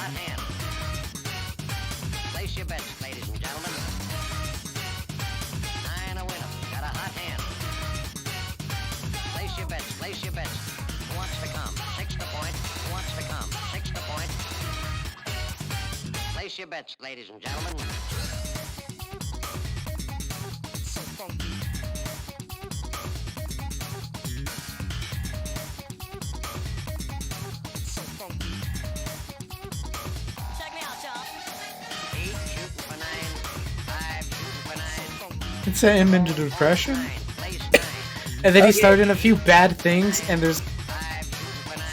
hot hand. Place your bets, ladies and gentlemen. 9 a winner. Got a hot hand. Place your bets, place your bets. Who wants to come? 6 to point. Who wants to come? 6 to point. Place your bets, ladies and gentlemen. So funky. So funky. Check me out, y'all. 8 shooting for 9. 5 shooting for 9. It sent him into depression. 9. Place 9. And then he started in a few bad things, and there's 5 shooting for 9.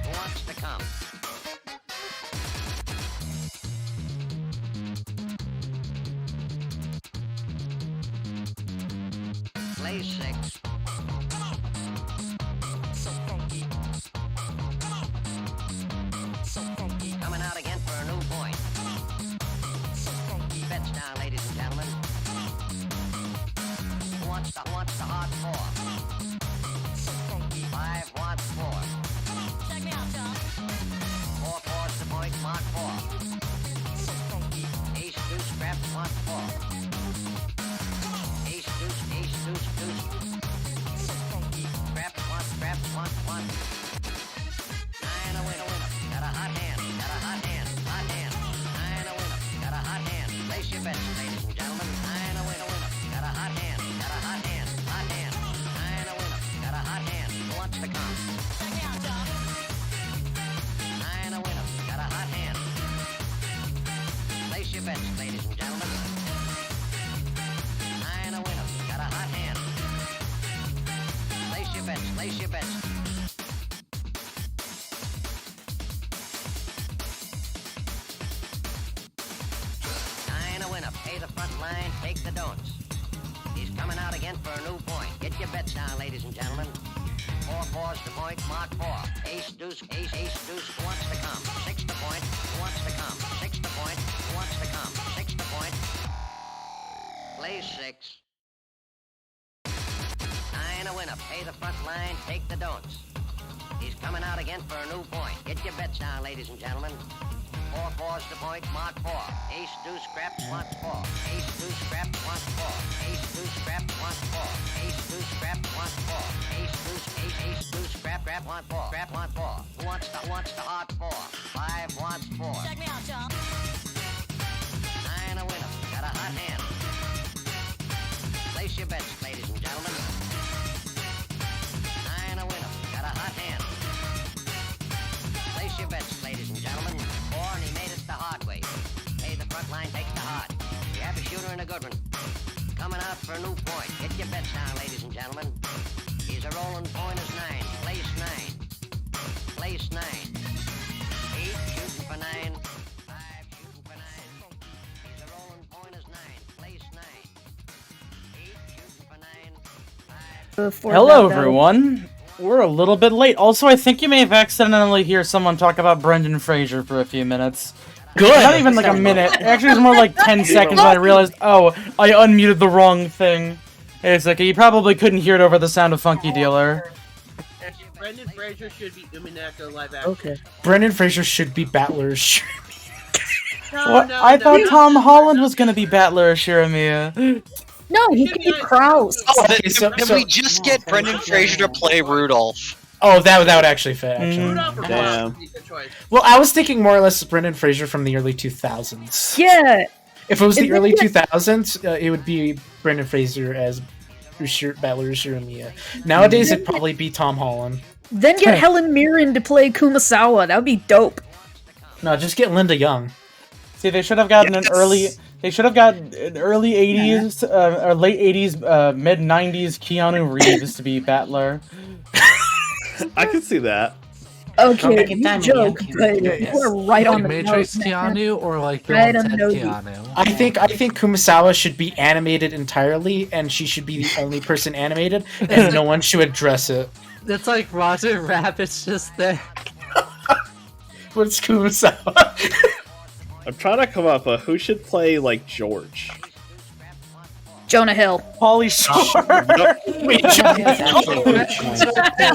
Who wants to come? Place 6. So funky. So funky. Coming out again for a new point. So funky. Bets down, ladies and gentlemen. Who wants the hard 4? So funky. 5 wants 4. Check me out, y'all. 4 4's the point, mark 4. So funky. Ace deuce scraps, mark 4. Ace deuce, deuce. So funky. Scraps, 1. 9 a winner. Got a hot hand. Hot hand. 9 a winner. Got a hot hand. Place your bets, ladies and gentlemen. 9 a winner. Got a hot hand. Hot hand. 9 a winner. Got a hot hand. Who wants to come? Check me out, y'all. 9 a winner. Got a hot hand. Place your bets, ladies and gentlemen. 9 a winner. Got a hot hand. Place your bets. 9 a winner. Pay the front line, take the don'ts. He's coming out again for a new point. Get your bets down, ladies and gentlemen. 4 4's the point, mark 4. Ace deuce. Who wants to come? 6 to point. Who wants to come? 6 to point. Who wants to come? 6 to point. Play 6. 9 a winner. Pay the front line, take the don'ts. He's coming out again for a new point. Get your bets down, ladies and gentlemen. 4 4's the point, mark 4. Ace deuce scraps, wants 4. Ace deuce scraps, wants 4. Ace deuce scraps, wants 4. Ace deuce scraps, wants 4. Ace deuce scrap, want 4. Scrap, want 4. Who wants the hard 4? 5 wants 4. Check me out, y'all. 9 a winner. Got a hot hand. Place your bets, ladies and gentlemen. 9 a winner. Got a hot hand. Place your bets, ladies and gentlemen. 4 and he made it the hard way. Pay the front line, take the hard. You have a shooter and a good one. Coming out for a new point. Get your bets down, ladies and gentlemen. He's a rolling point is 9. Place 9. Place 9. 8 shooting for 9. 5 shooting for 9. He's a rolling point is 9. Place 9. 8 shooting for 9. 5. Before hello, that, though. everyone. We're a little bit late. Also, I think you may have accidentally hear someone talk about Brendan Fraser for a few minutes. Good. Not even like a minute. Actually, it was more like 10 seconds when I realized, oh, I unmuted the wrong thing. It's like, you probably couldn't hear it over the sound of Funky Dealer. Brendan Fraser should be Umineko live action. Okay. Brendan Fraser should be Battler's. No, What? no, I no, thought no, Tom no, Holland no. was gonna be Battler Shiramia. No, he Should could be be on- Kraus. Oh, okay, Can we just get Brendan Fraser to play Rudolph? Oh, that would actually fit, actually. Rudolph or Damn. Bob would be the choice. Well, I was thinking more or less Brendan Fraser from the early 2000s. Yeah. If it was the And early then- 2000s, it would be Brendan Fraser as Battler Shiramia. Nowadays, it'd probably be Tom Holland. Then get Helen Mirren to play Kumasawa. That would be dope. No, just get Linda Young. See, they should have gotten an early. They should have got an early 80s or late 80s, mid 90s Keanu Reeves to be Battler. I can see that. Okay, you joke, but you are right on the Matrix nose, man. Keanu or like Bill Right and on the Ted nose. Keanu? I think Kumasawa should be animated entirely, and she should be the only person animated, and no one should address it. It's like Roger Rabbit's just there. What's Kumasawa? I'm trying to come up with who should play like George. Jonah Hill. Pauly Shore.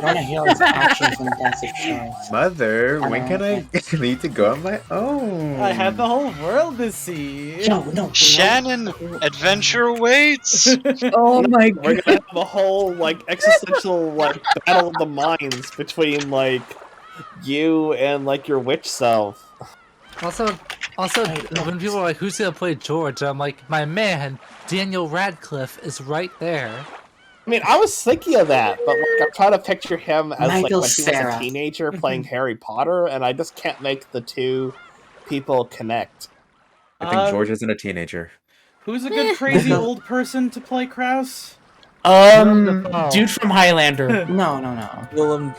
Jonah Hill is actually a fantastic choice. Mother, when can I need to go on my own? I have the whole world to see. No. Shannon, adventure awaits. Oh my We're god. gonna have a whole like existential like battle of the minds between like you and like your witch self. Also, when people are like, "Who's gonna play George?" I'm like, "My man, Daniel Radcliffe is right there." I mean, I was thinking of that, but like I'm trying to picture him as like Michael when he was Cera. a teenager playing Harry Potter, and I just can't make the two people connect. I think George isn't a teenager. Who's a good crazy old person to play Kraus? Dude from Highlander. No. Willem.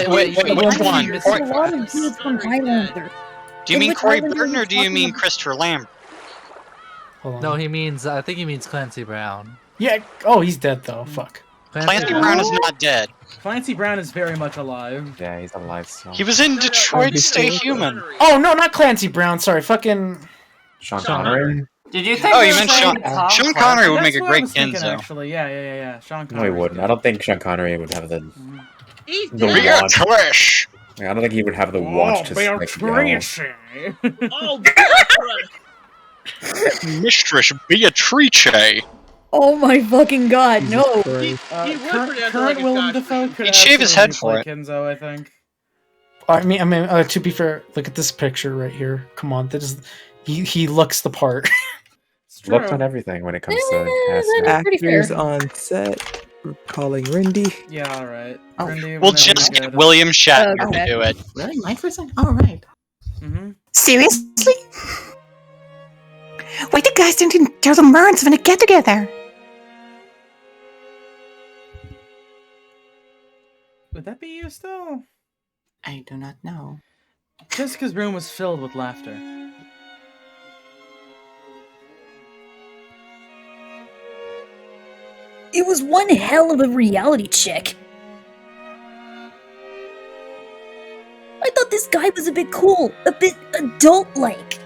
Wait, which one? There's a lot of dudes from Highlander. Do you And mean which Corey Highlander Burton are or you do you talking mean about? Christopher Lambert? Hold on. No, I think he means Clancy Brown. Yeah. Oh, he's dead though. Fuck. Clancy Brown is not dead. Clancy Brown is very much alive. Yeah, he's alive still. He was in Detroit Stay Human. Oh no, not Clancy Brown. Sorry, fucking. Sean Connery? Did you think? Oh, they you were meant saying Sean. Tom Sean Clancy? Connery would That's make a what I great was thinking, Enzo. actually. Yeah. Sean No, Connery. he wouldn't. I don't think Sean Connery would have the He's The dead. launch. Beatrice! I don't think he would have the watch to like, yell. Beatrice. Oh, Beatrice. Mistress Beatrice. Oh my fucking god, no. He would pronounce it Current like a Willem Scotch Dafoe man. could He'd shave his head absolutely for play Kenzo, I think. I mean, to be fair, look at this picture right here. Come on, that is, he looks the part. It's Looks true. on everything when it comes to that's casting. pretty fair. Actors on set. We're calling Rindy. Yeah, alright. Oh. We'll just get William Shatner Okay. to do it. Really? Mine for a second? Oh, right. Mm-hmm. Seriously? Why the guys didn't tell the Merns when they get together? Would that be you still? I do not know. Jessica's room was filled with laughter. It was one hell of a reality check. I thought this guy was a bit cool, a bit adult-like.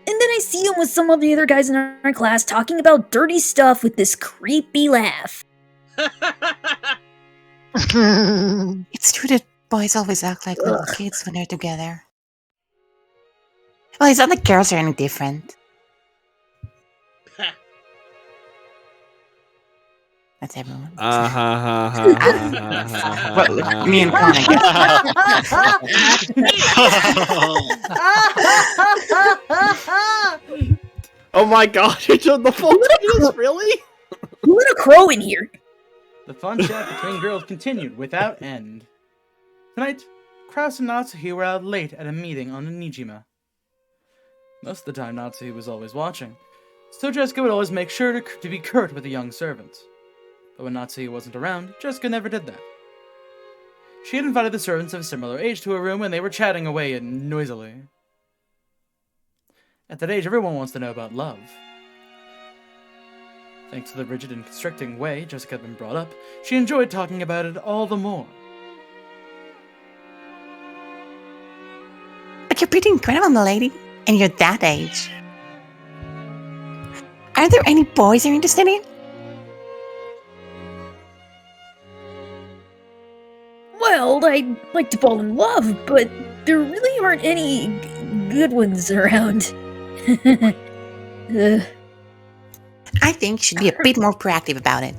And then I see him with some of the other guys in our class talking about dirty stuff with this creepy laugh. It's true that boys always act like little kids when they're together. Well, it's not like girls are any different. That's everyone. Well, me and Quan, I guess. Oh my god, you told the full titles, really? Who let a crow in here? The fun chat between girls continued without end. Tonight, Kraus and Natsuhi were out late at a meeting on Nijima. Most of the time, Natsuhi was always watching, so Jessica would always make sure to be curt with the young servants. But when Natsuhi wasn't around, Jessica never did that. She had invited the servants of a similar age to her room and they were chatting away noisily. At that age, everyone wants to know about love. Thanks to the rigid and constricting way Jessica had been brought up, she enjoyed talking about it all the more. But you're pretty incredible, milady. And you're that age. Are there any boys you're interested in? Well, I'd like to fall in love, but there really aren't any good ones around. I think you should be a bit more proactive about it.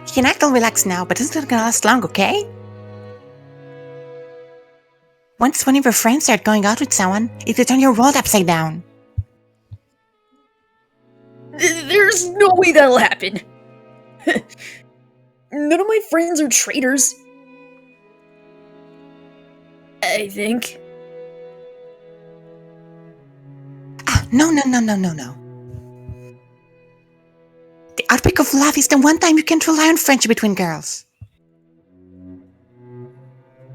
You can act all relaxed now, but it's not gonna last long, okay? Once one of your friends start going out with someone, it will turn your world upside down. There's no way that'll happen. None of my friends are traitors. I think. No. The outbreak of love is the one time you can't rely on friendship between girls.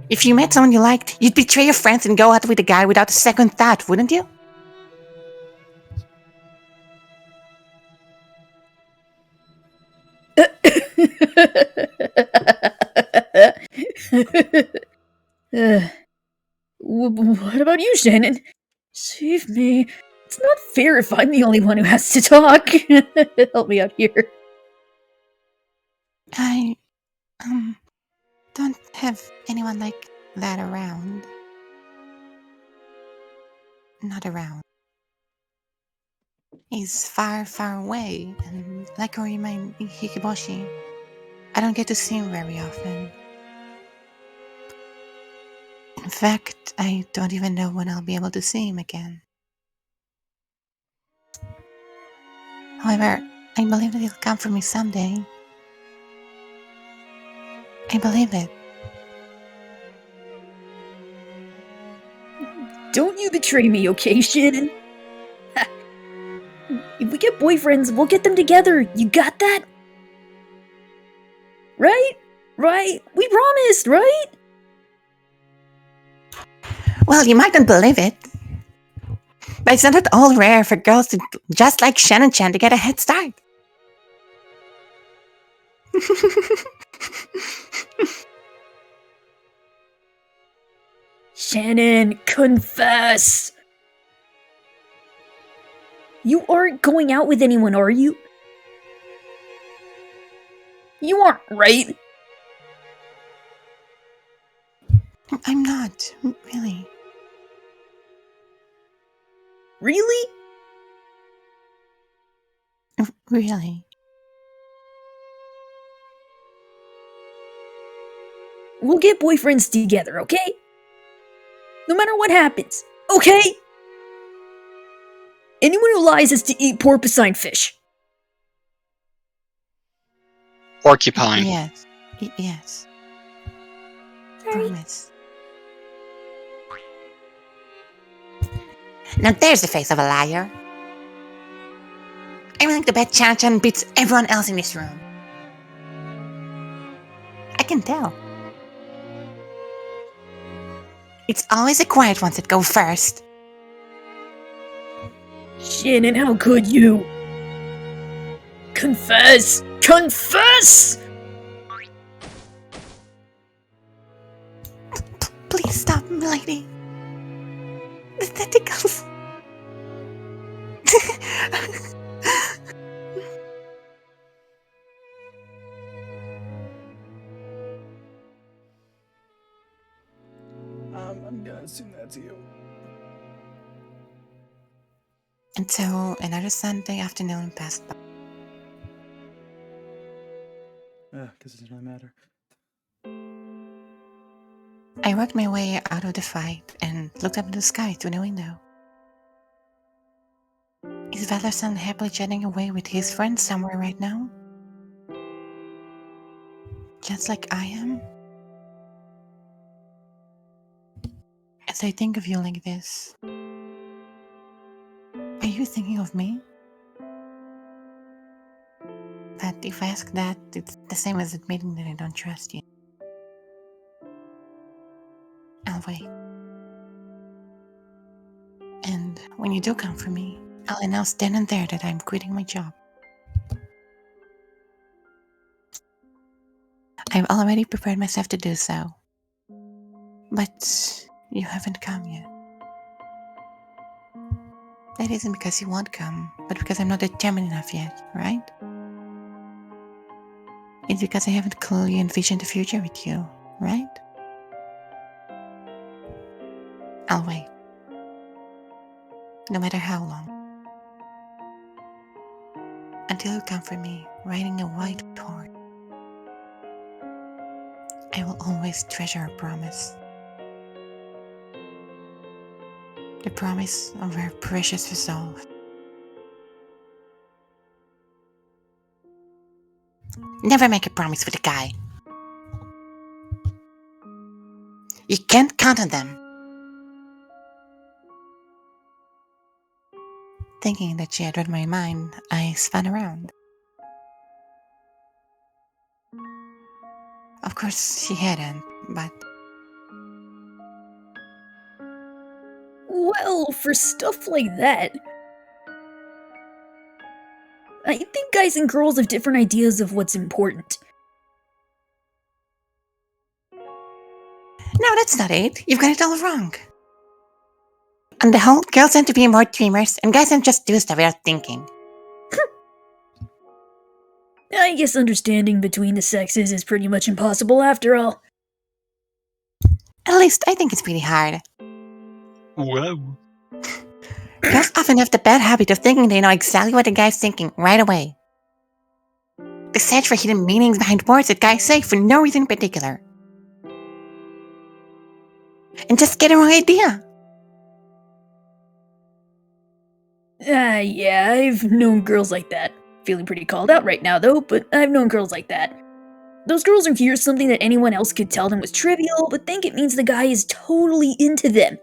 If you met someone you liked, you'd betray your friends and go out with a guy without a second thought, wouldn't you? What about you, Shannon? Save me. It's not fair if I'm the only one who has to talk. Help me out here. I, don't have anyone like that around. Not around. He's far, far away, and like Orima and Hikiboshi, I don't get to see him very often. In fact, I don't even know when I'll be able to see him again. However, I believe that he'll come for me someday. I believe it. Don't you betray me, okay, Shannon? If we get boyfriends, we'll get them together. You got that? Right? Right? We promised, right? Well, you might not believe it, but it's not at all rare for girls to, just like Shannon-chan, to get a head start. Shannon, confess! You aren't going out with anyone, are you? You aren't, right? I'm not, really. Really? Really. We'll get boyfriends together, okay? No matter what happens, okay? Anyone who lies has to eat porcupine fish. Porcupine. Yes. Yes. Promise. Now there's the face of a liar. I'm willing to bet Chan-chan beats everyone else in this room. I can tell. It's always the quiet ones that go first. Shannon, how could you? Confess! Confess! Please stop, milady. The tentacles. I'm gonna assume that's you. And so another Sunday afternoon passed by. Because it doesn't matter. I worked my way out of the fight and looked up at the sky through the window. Is Valerson happily chatting away with his friends somewhere right now? Just like I am? As I think of you like this, are you thinking of me? But if I ask that, it's the same as admitting that I don't trust you. I'll wait. And when you do come for me, I'll announce then and there that I'm quitting my job. I've already prepared myself to do so. But you haven't come yet. That isn't because you won't come, but because I'm not determined enough yet, right? It's because I haven't clearly envisioned the future with you, right? I'll wait. No matter how long. Until you come for me, riding a white horse. I will always treasure a promise. The promise of our precious resolve. Never make a promise with a guy. You can't count on them. Thinking that she had read my mind, I spun around. Of course, she hadn't, but... Well, for stuff like that, I think guys and girls have different ideas of what's important. No, that's not it. You've got it all wrong. On the whole, girls tend to be more dreamers, and guys tend to just do stuff without thinking. I guess understanding between the sexes is pretty much impossible after all. At least I think it's pretty hard. Whoa. Girls often have the bad habit of thinking they know exactly what a guy's thinking right away. They search for hidden meanings behind words that guys say for no reason in particular. And just get a wrong idea. Yeah, I've known girls like that. Feeling pretty called out right now, though, but I've known girls like that. Those girls who hear something that anyone else could tell them was trivial, but think it means the guy is totally into them.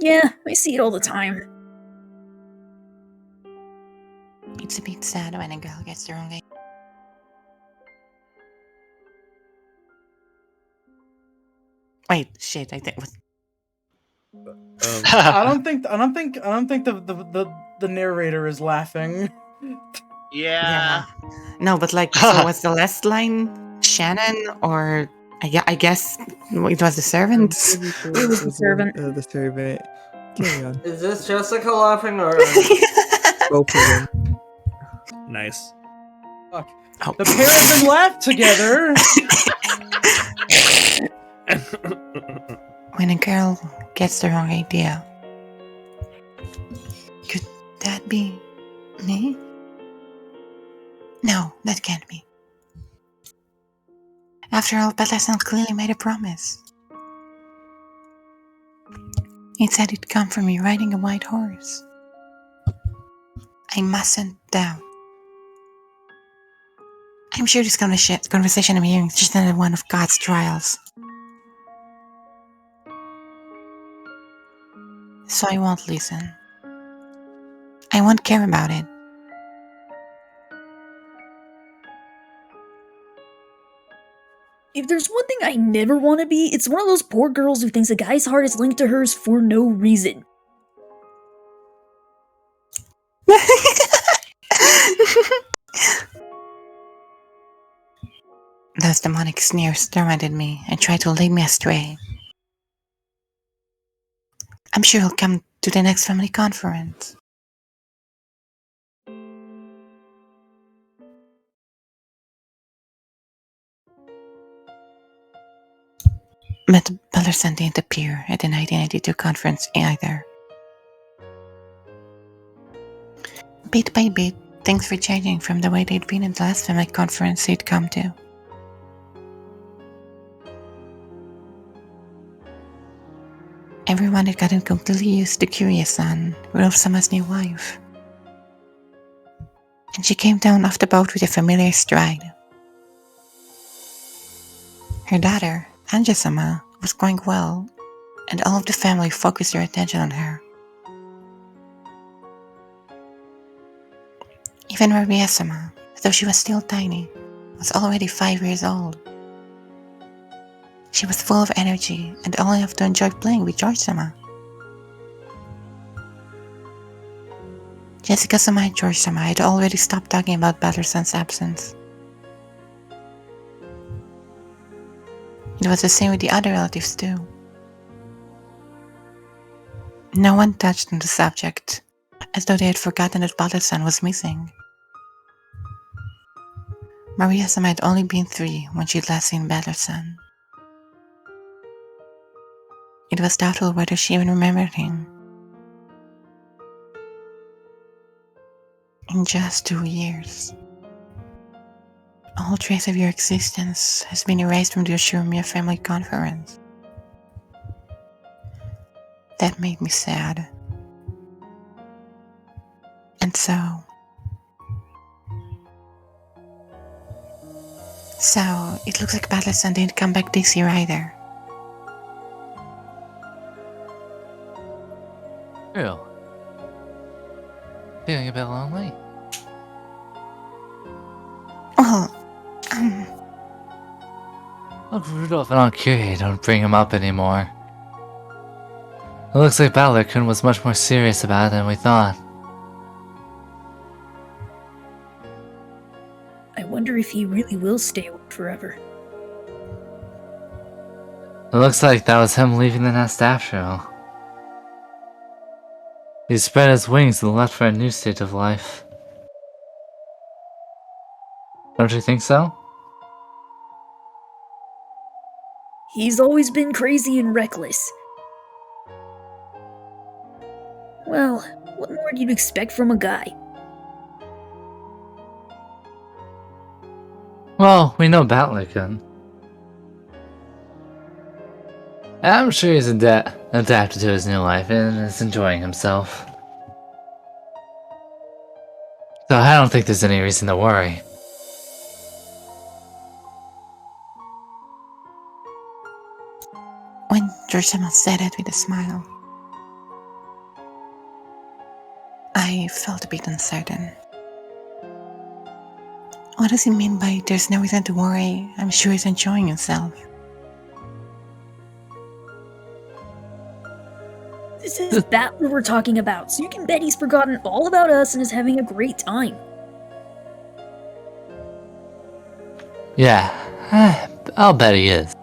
Yeah, I see it all the time. It's a bit sad when a girl gets the wrong idea. Wait, shit, I think it was... I don't think the narrator is laughing. Yeah. No, but like, so what's the last line? Shannon, or I guess it was the servant. It was the servant. The servant. Carry on. Is this Jessica laughing or Both of them. Nice. Fuck. Oh. The pair of them laughed together. When a girl gets the wrong idea, could that be me? No, that can't be. After all, Belasan clearly made a promise. He said he'd come for me riding a white horse. I mustn't doubt. I'm sure this conversation I'm hearing is just another one of God's trials. So I won't listen. I won't care about it. If there's one thing I never want to be, it's one of those poor girls who thinks a guy's heart is linked to hers for no reason. Those demonic sneers tormented me and tried to lead me astray. I'm sure he'll come to the next family conference. But Bellerson didn't appear at the 1982 conference either. Bit by bit, things were changing from the way they'd been at the last family conference he'd come to. Everyone had gotten completely used to Kiryu-san, Ryo-sama's new wife. And she came down off the boat with a familiar stride. Her daughter, Anja-sama, was going well, and all of the family focused their attention on her. Even Maria-sama, though she was still tiny, was already 5 years old. She was full of energy and only have to enjoy playing with George-sama. Jessica-sama and George-sama had already stopped talking about Batterson's absence. It was the same with the other relatives too. No one touched on the subject, as though they had forgotten that Batterson was missing. Maria-sama had only been 3 when she'd last seen Batterson. It was doubtful whether she even remembered him. In just 2 years, all trace of your existence has been erased from the Oshumiya family conference. That made me sad. And so, it looks like Battle-san didn't come back this year either. True. Feeling a bit lonely? Well, Look, Rudolph and Kiryu don't bring him up anymore. It looks like Battle-kun was much more serious about it than we thought. I wonder if he really will stay away forever. It looks like that was him leaving the nest after all. He spread his wings and left for a new state of life. Don't you think so? He's always been crazy and reckless. Well, what more do you expect from a guy? Well, we know Batlican. I'm sure he's adapted to his new life and is enjoying himself. So I don't think there's any reason to worry. When Georgina said it with a smile, I felt a bit uncertain. What does he mean by there's no reason to worry? I'm sure he's enjoying himself. This is Battler we're talking about, so you can bet he's forgotten all about us and is having a great time. Yeah, I'll bet he is.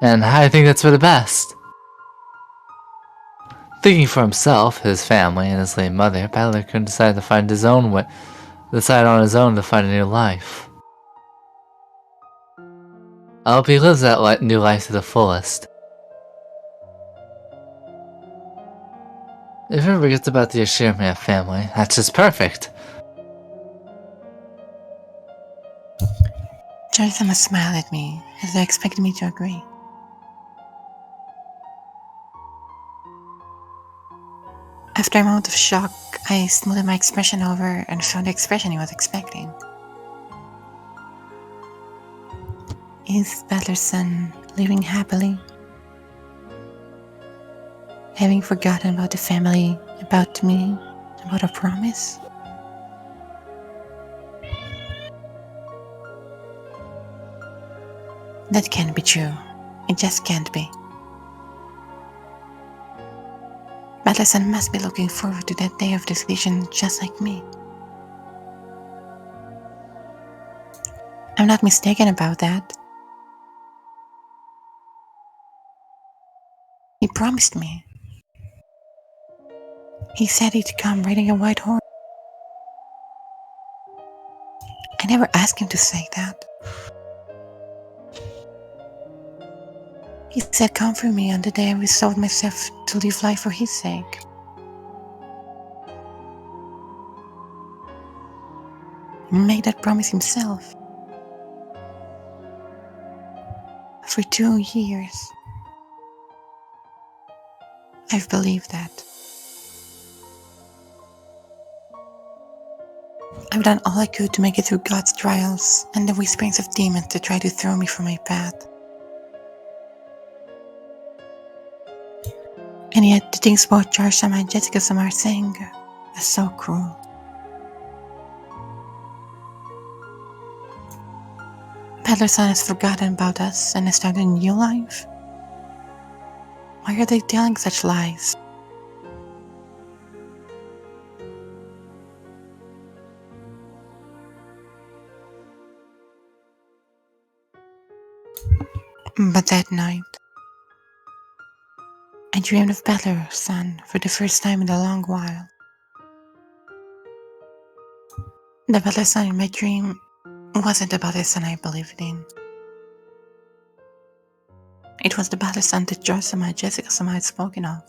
And I think that's for the best. Thinking for himself, his family, and his late mother, Batlican decided to find his own way. Decided on his own to find a new life. I hope he lives that new life to the fullest. If he forgets about the Ashirmia family, that's just perfect. Georgina smiled at me as though expecting me to agree. After a moment of shock, I smoothed my expression over and found the expression he was expecting. Is Battler's son living happily? Having forgotten about the family, about me, about our promise? That can't be true. It just can't be. Battler's son must be looking forward to that day of decision just like me. I'm not mistaken about that. He promised me. He said he'd come riding a white horse. I never asked him to say that. He said come for me on the day I resolved myself to live life for his sake. He made that promise himself. For 2 years, I've believed that. I've done all I could to make it through God's trials and the whisperings of demons to try to throw me from my path. And yet, the things both Charshama and Jessica-sama are saying are so cruel. Battler-san has forgotten about us and has started a new life. Why are they telling such lies? But that night, I dreamed of Battler-san for the first time in a long while. The Battler-san in my dream wasn't the Battler-san I believed in. It was the Battler-san that Joy-sama and Jessica-sama had spoken of.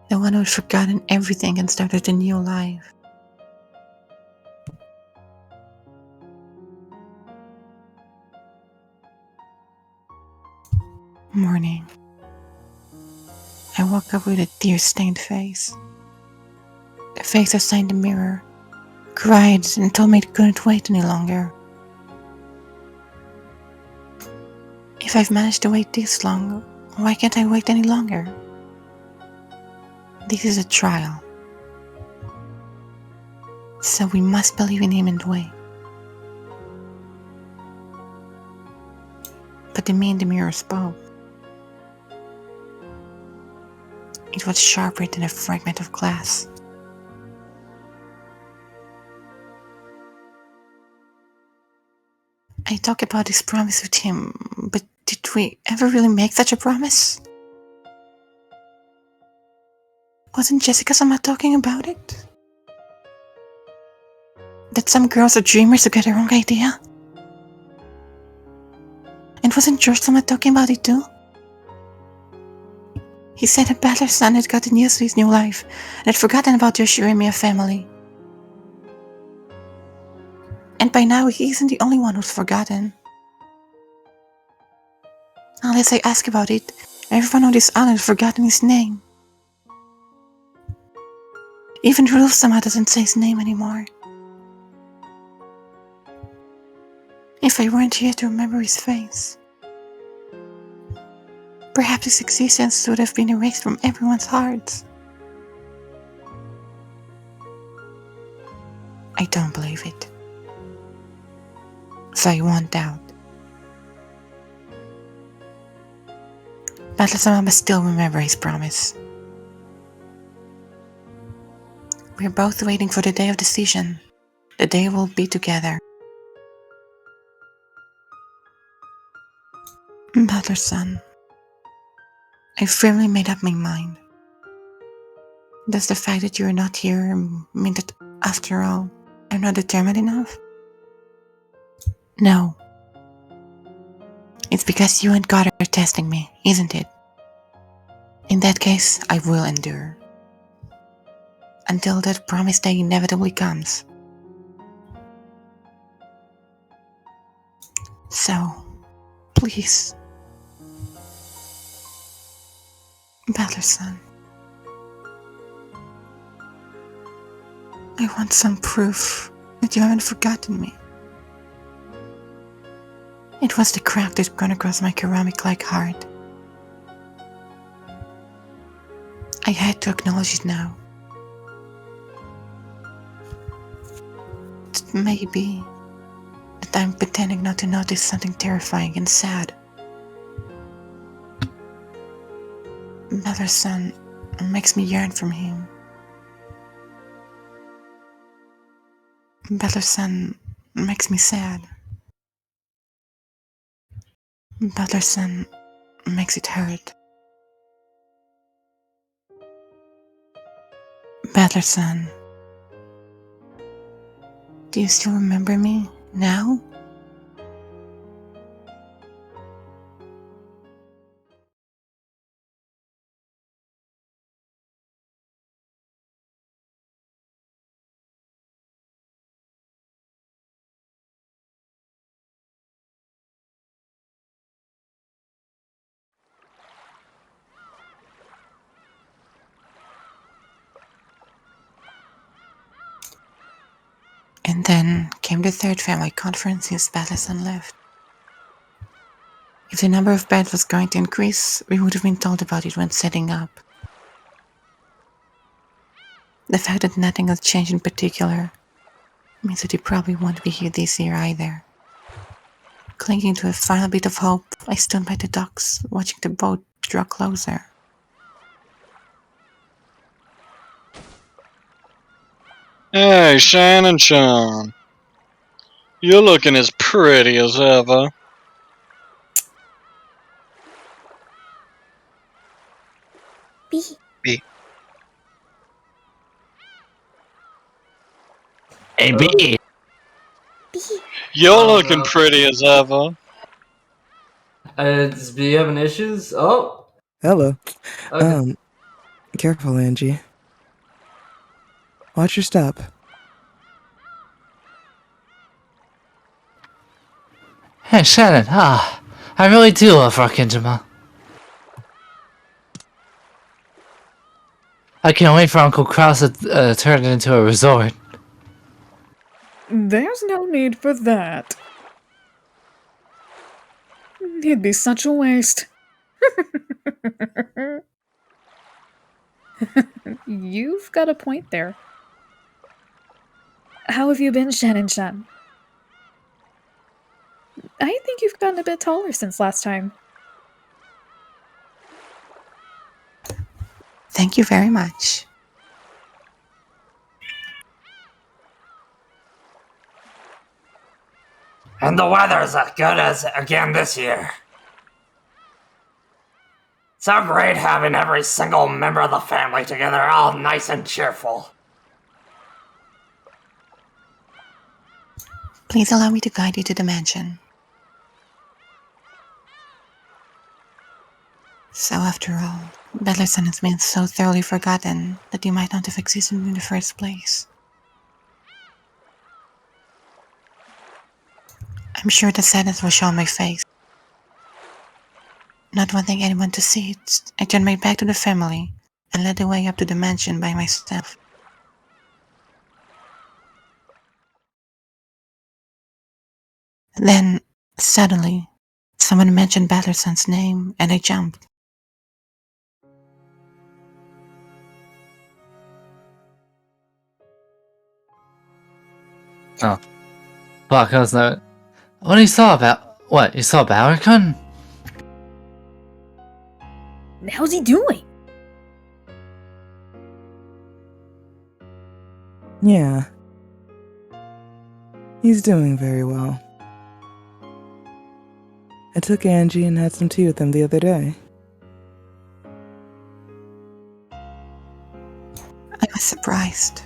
The one who had forgotten everything and started a new life. Morning. I woke up with a tear-stained face. The face I saw in the mirror cried and told me it couldn't wait any longer. If I've managed to wait this long, why can't I wait any longer? This is a trial. So we must believe in him and wait. But the me in the mirror spoke. It was sharper than a fragment of glass. I talked about this promise with him, but it Did we ever really make such a promise? Wasn't Jessica-sama talking about it? That some girls are dreamers who get the wrong idea? And wasn't George-sama talking about it too? He said that Battler's son had gotten used to his new life and had forgotten about the Yoshirimiya family. And by now he isn't the only one who's forgotten. Unless I ask about it, everyone on this island has forgotten his name. Even Rudolph-sama doesn't say his name anymore. If I weren't here to remember his face, perhaps his existence would have been erased from everyone's hearts. I don't believe it. So I won't doubt. Battle-sama must still remember his promise. We're both waiting for the day of decision. The day we'll be together. Battle-san, I firmly made up my mind. Does the fact that you are not here mean that, after all, I'm not determined enough? No. It's because you and God are testing me, isn't it? In that case, I will endure. Until that promised day inevitably comes. So, please. Battle-san. I want some proof that you haven't forgotten me. It was the crack that ran across my ceramic-like heart. I had to acknowledge it now. It may be that I'm pretending not to notice something terrifying and sad. Battle-san makes me yearn from him. Battle-san makes me sad. Battle-san makes it hurt. Battle-san, do you still remember me now? And then came the third family conference since Battle-san left. If the number of beds was going to increase, we would have been told about it when setting up. The fact that nothing has changed in particular means that he probably won't be here this year either. Clinging to a final bit of hope, I stood by the docks, watching the boat draw closer. Hey, Shannon Sean. You're looking as pretty as ever. B. B. Hey, B. You're looking pretty as ever. Do you having issues? Oh, Hello. okay. Careful, Angie. Watch your step. Hey, Shannon. I really do love Rakindama. I can't wait for Uncle Kraus to turn it into a resort. There's no need for that. It'd be such a waste. You've got a point there. How have you been, Shannon-chan? I think you've gotten a bit taller since last time. Thank you very much. And the weather's as good as again this year. So great having every single member of the family together, all nice and cheerful. Please allow me to guide you to the mansion. So after all, Butlerson has been so thoroughly forgotten that he might not have existed in the first place. I'm sure the sadness will show on my face. Not wanting anyone to see it, I turned my back to the family and led the way up to the mansion by myself. Then, suddenly, someone mentioned Batterson's name and I jumped. Oh. Fuck, I was no. What you saw about. What, you saw Barricon? How's he doing? Yeah. He's doing very well. I took Angie and had some tea with him the other day. I was surprised.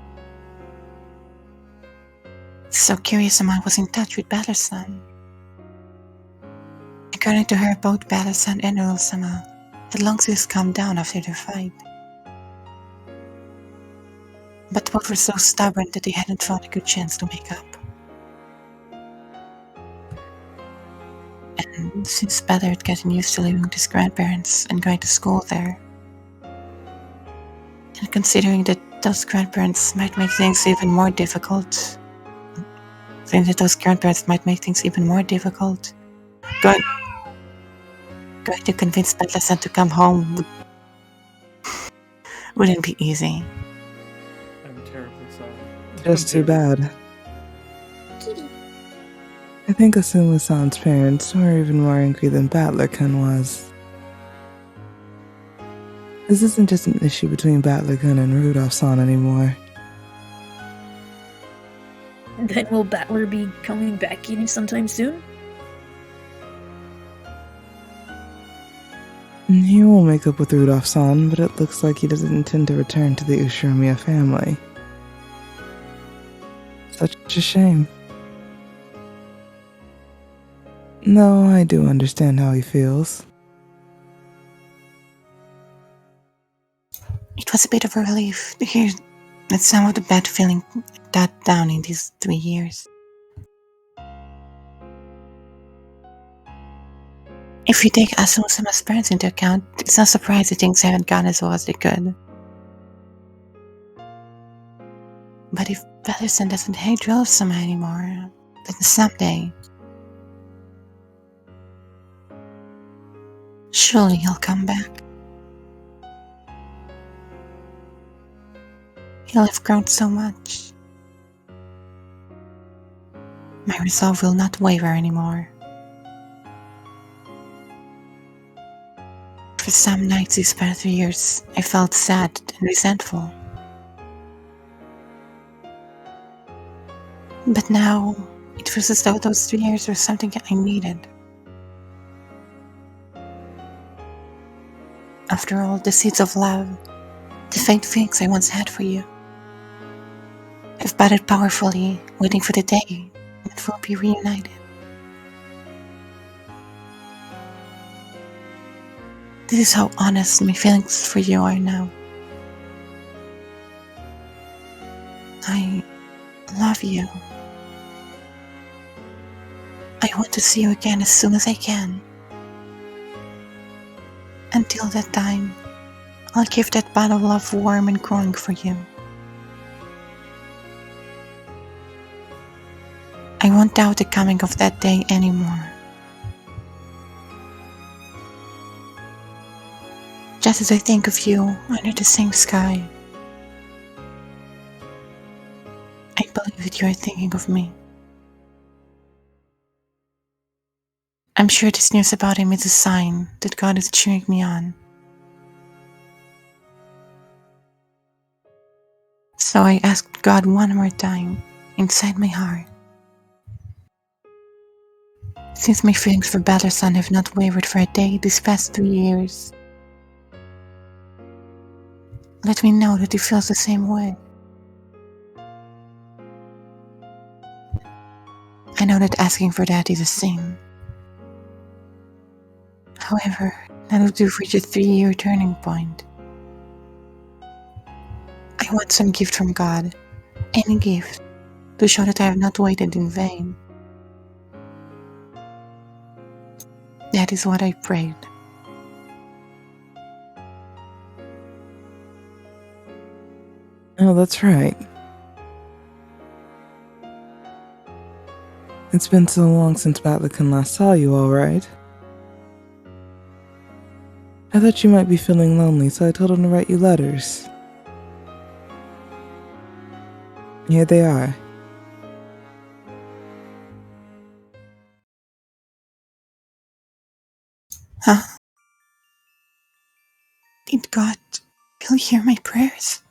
So curious someone was in touch with Batterson. According to her, both Batterson and Urusama had long since calmed down after their fight. But both were so stubborn that they hadn't found a good chance to make up. And since Batter had gotten used to living with his grandparents and going to school there, and considering that those grandparents might make things even more difficult, going to convince Batterson to come home wouldn't be easy. I'm terribly sorry. Just too bad. I think Asuma-san's parents were even more angry than Battler-kun was. This isn't just an issue between Battler-kun and Rudolph-san anymore. Then will Battler be coming back sometime soon? He will make up with Rudolph-san, but it looks like he doesn't intend to return to the Ushiromiya family. Such a shame. No, I do understand how he feels. It was a bit of a relief to hear that some of the bad feeling died down in these 3 years. If you take Asuma-sama's parents into account, it's not surprising that things haven't gone as well as they could. But if Batterson doesn't hate Rudolph-sama anymore, then someday, surely he'll come back. He'll have grown so much. My resolve will not waver anymore. For some nights these past 3 years, I felt sad and resentful. But now, it feels as though those 3 years were something I needed. After all, the seeds of love, the faint feelings I once had for you, have budded powerfully, waiting for the day when we'll be reunited. This is how honest my feelings for you are now. I love you. I want to see you again as soon as I can. Until that time, I'll keep that bottle of love warm and growing for you. I won't doubt the coming of that day anymore. Just as I think of you under the same sky, I believe that you are thinking of me. I'm sure this news about him is a sign that God is cheering me on. So I asked God one more time, inside my heart. Since my feelings for Batterson have not wavered for a day these past 3 years, Let me know that he feels the same way. I know that asking for that is a sin. However, now that we've reached a 3-year turning point, I want some gift from God, any gift, to show that I have not waited in vain. That is what I prayed. Oh, that's right. It's been so long since Batlican last saw you, all right? I thought you might be feeling lonely, so I told him to write you letters. Here they are. Huh? Did God really hear my prayers?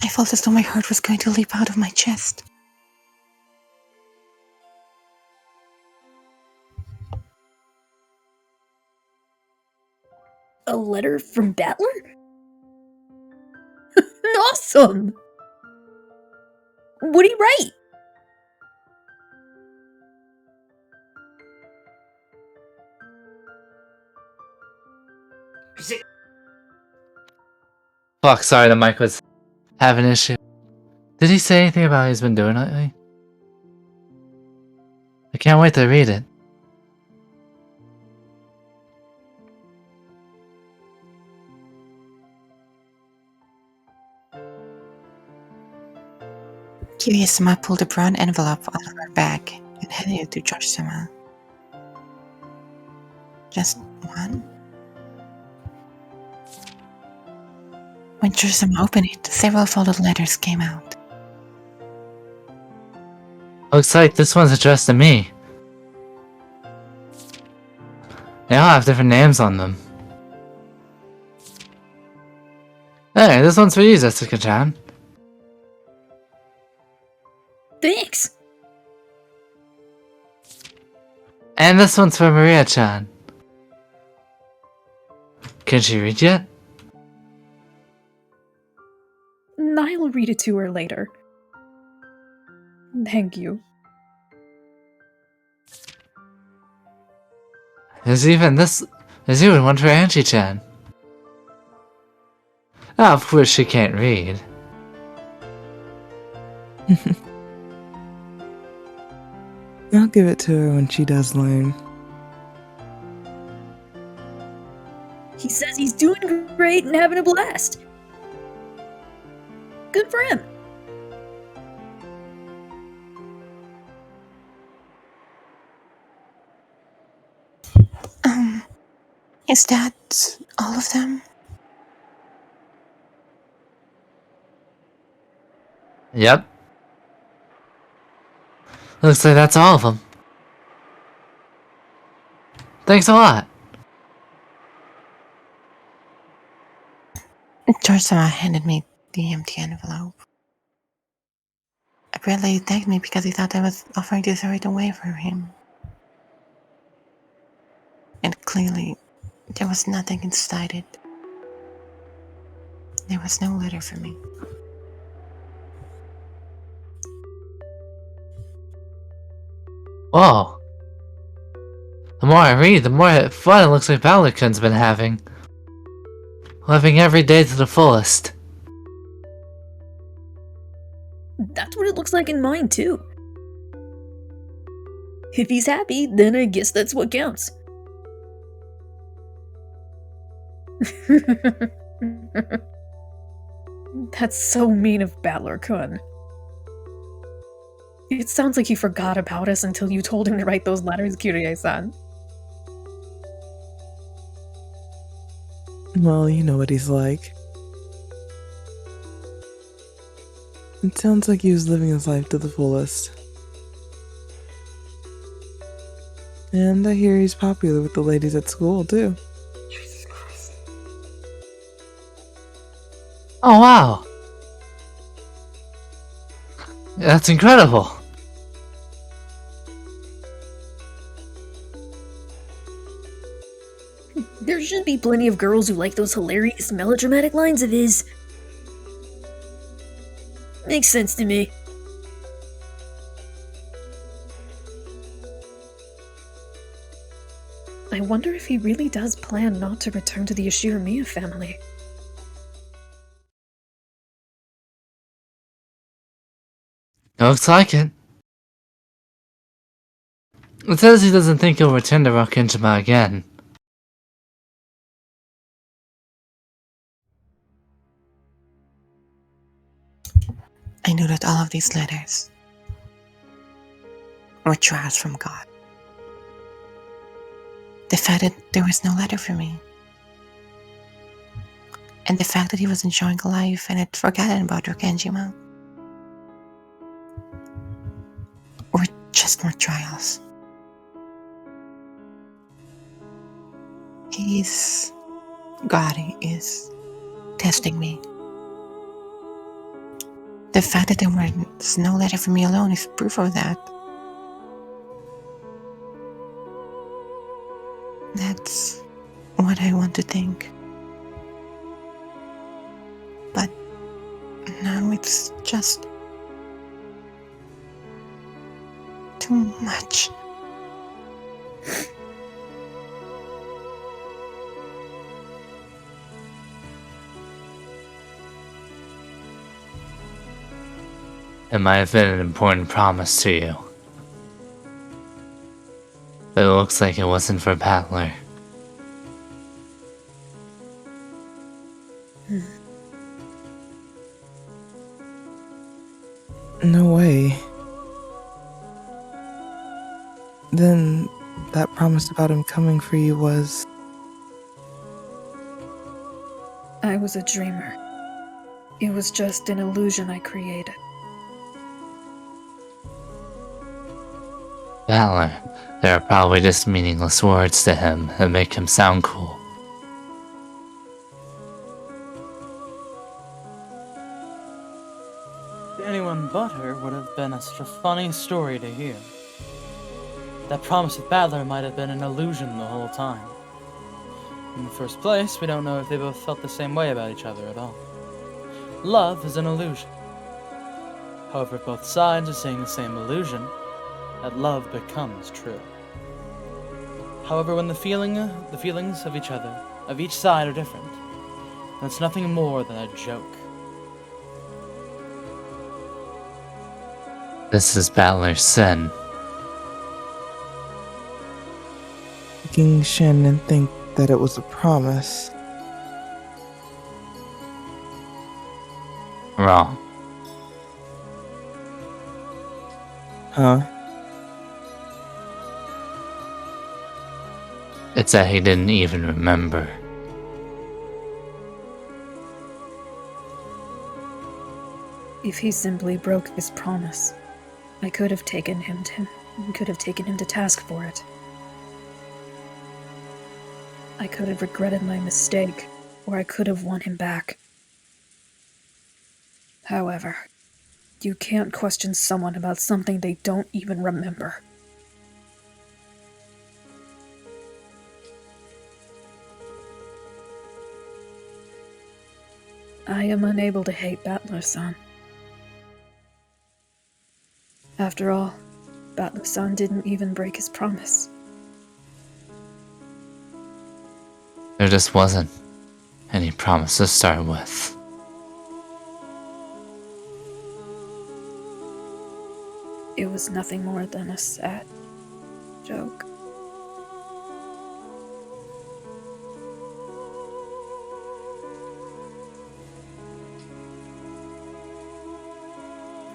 I felt as though my heart was going to leap out of my chest. A letter from Battler? Awesome! What'd he write? Fuck, sorry, the mic was having an issue. Did he say anything about what he's been doing lately? I can't wait to read it. Kiryu-sama pulled a brown envelope out of her bag and handed it to George-sama. Just one? When George-sama opened it, several folded letters came out. Looks like this one's addressed to me. They all have different names on them. Hey, this one's for you, Jessica-chan. Thanks. And this one's for Maria-chan. Can she read yet? I'll read it to her later. Thank you. There's even one for Angie-chan. Ah, of course she can't read. I'll give it to her when she does learn. He says he's doing great and having a blast. Good for him. Is that all of them? Yep. Looks like that's all of them. Thanks a lot. George-sama handed me the empty envelope. Apparently he thanked me because he thought I was offering to throw it away for him. And clearly, there was nothing inside it. There was no letter for me. Whoa. The more I read, the more fun it looks like Ballican's been having. Living every day to the fullest. That's what it looks like in mine, too. If he's happy, then I guess that's what counts. That's so mean of Battler-kun. It sounds like he forgot about us until you told him to write those letters, Kiryu-san. Well, you know what he's like. It sounds like he was living his life to the fullest. And I hear he's popular with the ladies at school, too. Oh wow. That's incredible. There should be plenty of girls who like those hilarious melodramatic lines of his. Makes sense to me. I wonder if he really does plan not to return to the Ashiramiya family. Looks like it. It says he doesn't think he'll return to Rokkenjima again. I knew that all of these letters were trials from God. The fact that there was no letter for me, and the fact that he was enjoying life and had forgotten about Rokkenjima, were just more trials. God is testing me. The fact that there was no letter for me alone is proof of that. That's what I want to think. But now it's just too much. It might have been an important promise to you. But it looks like it wasn't for Battler. No way. Then that promise about him coming for you was... I was a dreamer. It was just an illusion I created. Battler, they are probably just meaningless words to him that make him sound cool. To anyone but her would have been such a funny story to hear. That promise with Battler might have been an illusion the whole time. In the first place, we don't know if they both felt the same way about each other at all. Love is an illusion. However, if both sides are seeing the same illusion, that love becomes true. However, when the feelings of each other, of each side, are different, then it's nothing more than a joke. This is Battler's sin. Making Shannon think that it was a promise. Wrong. Huh? It's that he didn't even remember. If he simply broke his promise, I could have taken him to task for it. I could have regretted my mistake, or I could have won him back. However, you can't question someone about something they don't even remember. I am unable to hate Battler-san. After all, Battler-san didn't even break his promise. There just wasn't any promise to start with. It was nothing more than a sad joke.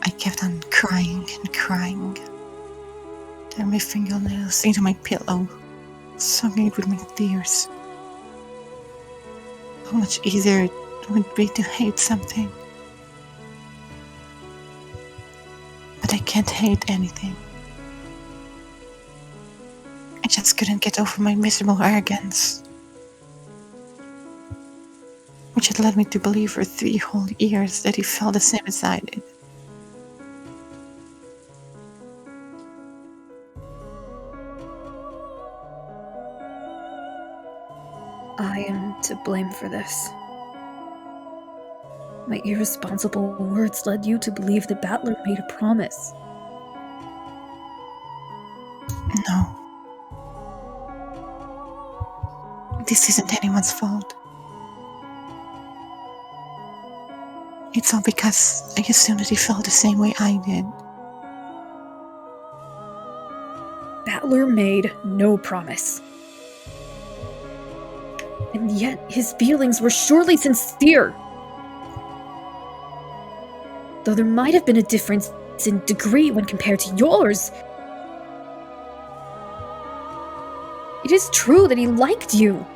I kept on crying and crying. Tearing my fingernails into my pillow, soaking it with my tears. How much easier it would be to hate something. But I can't hate anything. I just couldn't get over my miserable arrogance, which had led me to believe for 3 whole years that he felt the same as I did. I am to blame for this. My irresponsible words led you to believe the battler made a promise. No. This isn't anyone's fault. It's all because I assumed that he felt the same way I did. Battler made no promise. And yet his feelings were surely sincere. Though there might have been a difference in degree when compared to yours, it is true that he liked you.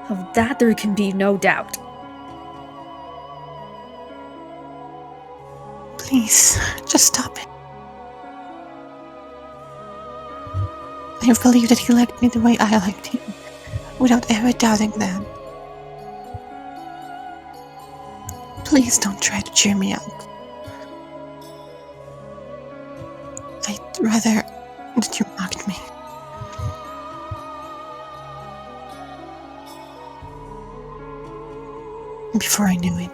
Of that there can be no doubt. Please, just stop it. I believe that he liked me the way I liked him, without ever doubting that. Please don't try to cheer me up. I'd rather that you mocked me. Before I knew it,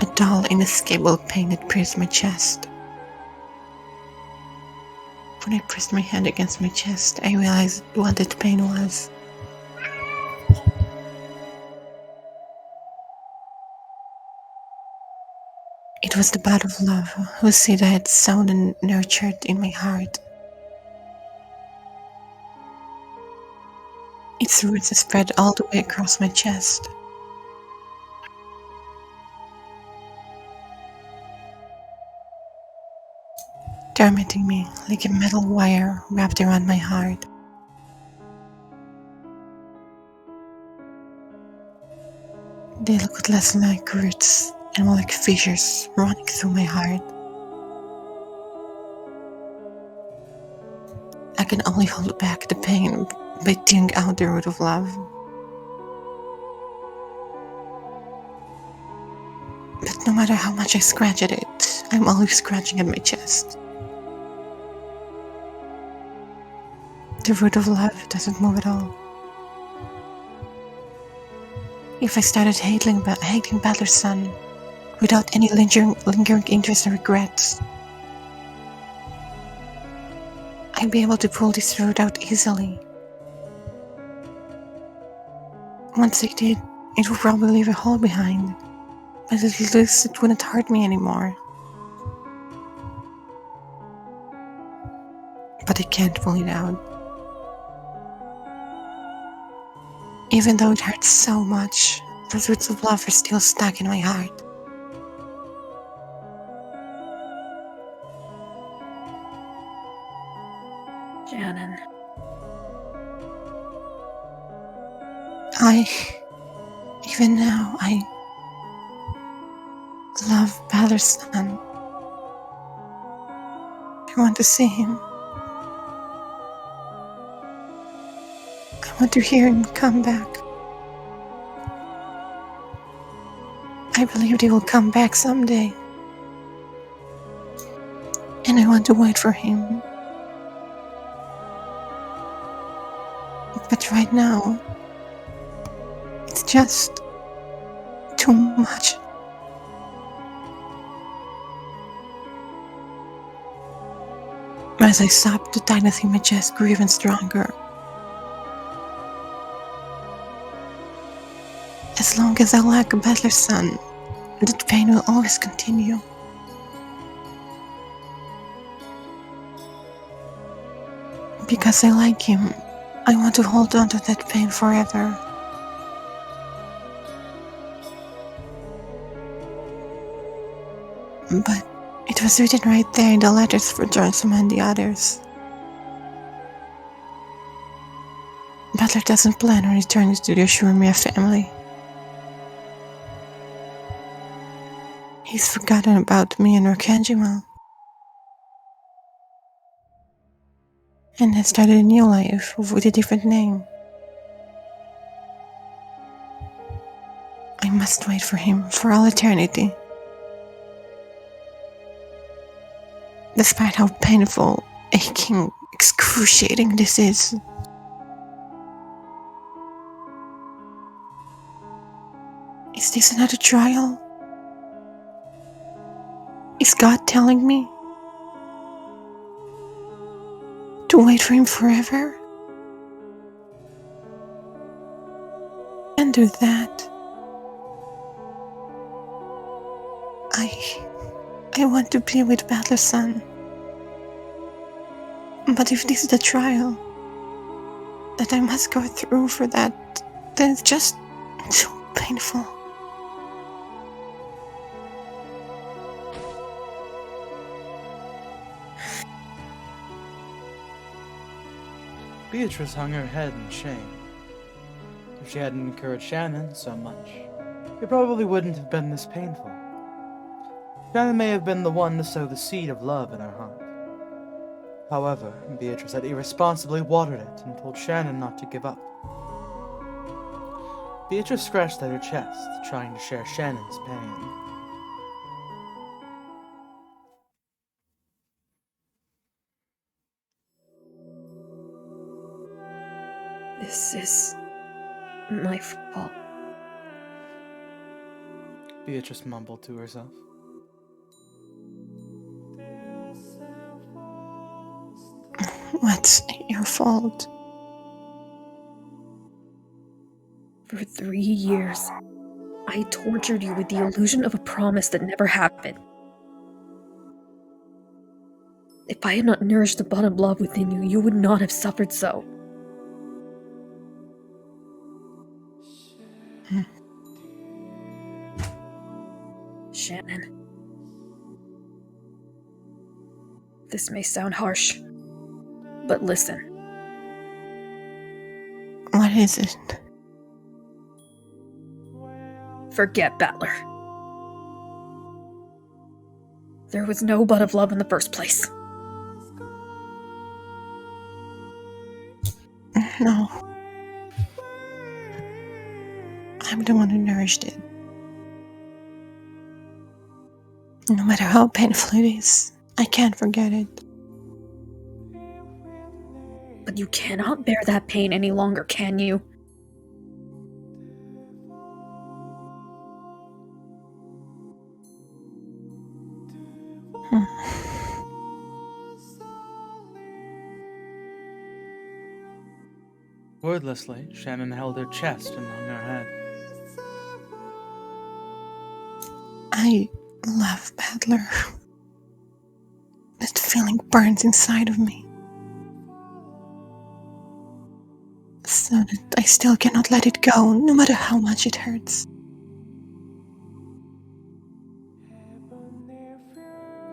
a dull, inescapable pain had pierced my chest. When I pressed my hand against my chest, I realized what that pain was. It was the bud of love whose seed I had sown and nurtured in my heart. Its roots had spread all the way across my chest. Tormenting me like a metal wire wrapped around my heart. They looked less like roots and more like fissures running through my heart. I can only hold back the pain by tearing out the root of love. But no matter how much I scratch at it, I'm always scratching at my chest. The root of love doesn't move at all. If I started hating Battler's son without any lingering interest or regrets, I'd be able to pull this root out easily. Once I did, it would probably leave a hole behind, but at least it wouldn't hurt me anymore. But I can't pull it out. Even though it hurts so much, the roots of love are still stuck in my heart. Shannon. Even now, I love Balor's son. I want to see him. I want to hear him come back. I believe he will come back someday. And I want to wait for him. But right now, it's just too much. As I sobbed, the tightness in my chest grew even stronger. As long as I lack a Battler's son, that pain will always continue. Because I like him, I want to hold on to that pain forever. But it was written right there in the letters for Johnson and the others. Butler doesn't plan on returning to the Ushurumia family. He's forgotten about me and Rokanjima, and has started a new life with a different name. I must wait for him for all eternity. Despite how painful, aching, excruciating this is. Is this another trial? Is God telling me to wait for him forever? And do that. I want to be with Battler's son. But if this is the trial that I must go through for that, then it's just so painful. Beatrice hung her head in shame. If she hadn't encouraged Shannon so much, it probably wouldn't have been this painful. Shannon may have been the one to sow the seed of love in her heart. However, Beatrice had irresponsibly watered it and told Shannon not to give up. Beatrice scratched at her chest, trying to share Shannon's pain. This is my fault. Beatrice mumbled to herself. What's your fault? For 3 years, I tortured you with the illusion of a promise that never happened. If I had not nourished the bud of love within you, you would not have suffered so. Shannon. This may sound harsh, but listen. What is it? Forget Battler. There was no bud of love in the first place. No. I'm the one who nourished it. No matter how painful it is, I can't forget it. But you cannot bear that pain any longer, can you? Wordlessly, Shannon held her chest and hung her head. I love Battler. That feeling burns inside of me. So that I still cannot let it go, no matter how much it hurts.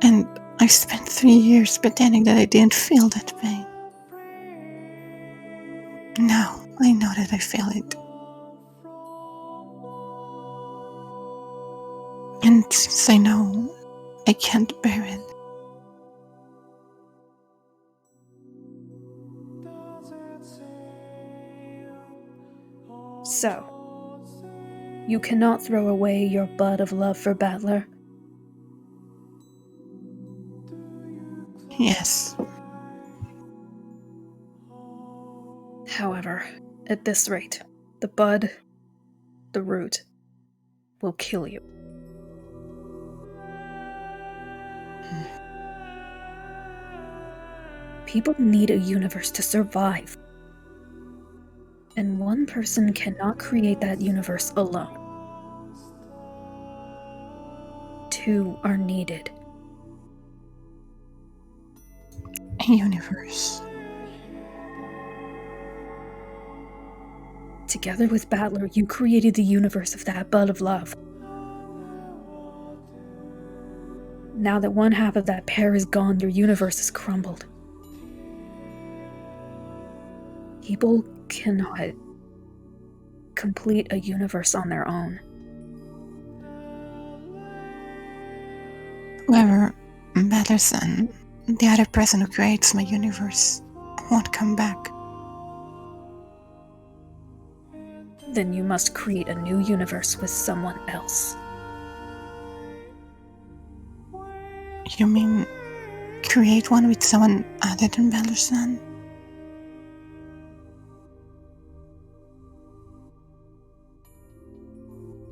And I spent 3 years pretending that I didn't feel that pain. Now I know that I feel it. And since I know I can't bear it, So, you cannot throw away your bud of love for Battler? yes. However, at this rate, the bud, the root, will kill you. People need a universe to survive. And one person cannot create that universe alone. 2 are needed. A universe. Together with Battler, you created the universe of that bud of love. Now that one half of that pair is gone, your universe has crumbled. People cannot complete a universe on their own. However, Battler's son, the other person who creates my universe, won't come back. Then you must create a new universe with someone else. You mean create one with someone other than Balderson?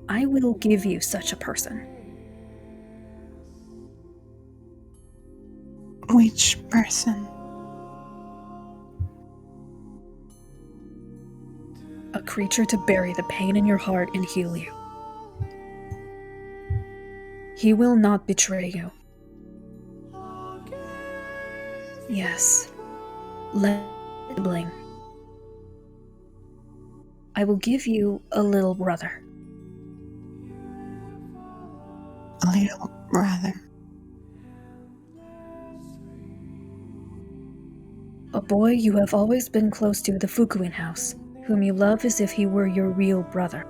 I will give you such a person. Which person? A creature to bury the pain in your heart and heal you. He will not betray you. Yes. Sibling. I will give you a little brother. A little brother. A boy you have always been close to the Fukuin house, whom you love as if he were your real brother.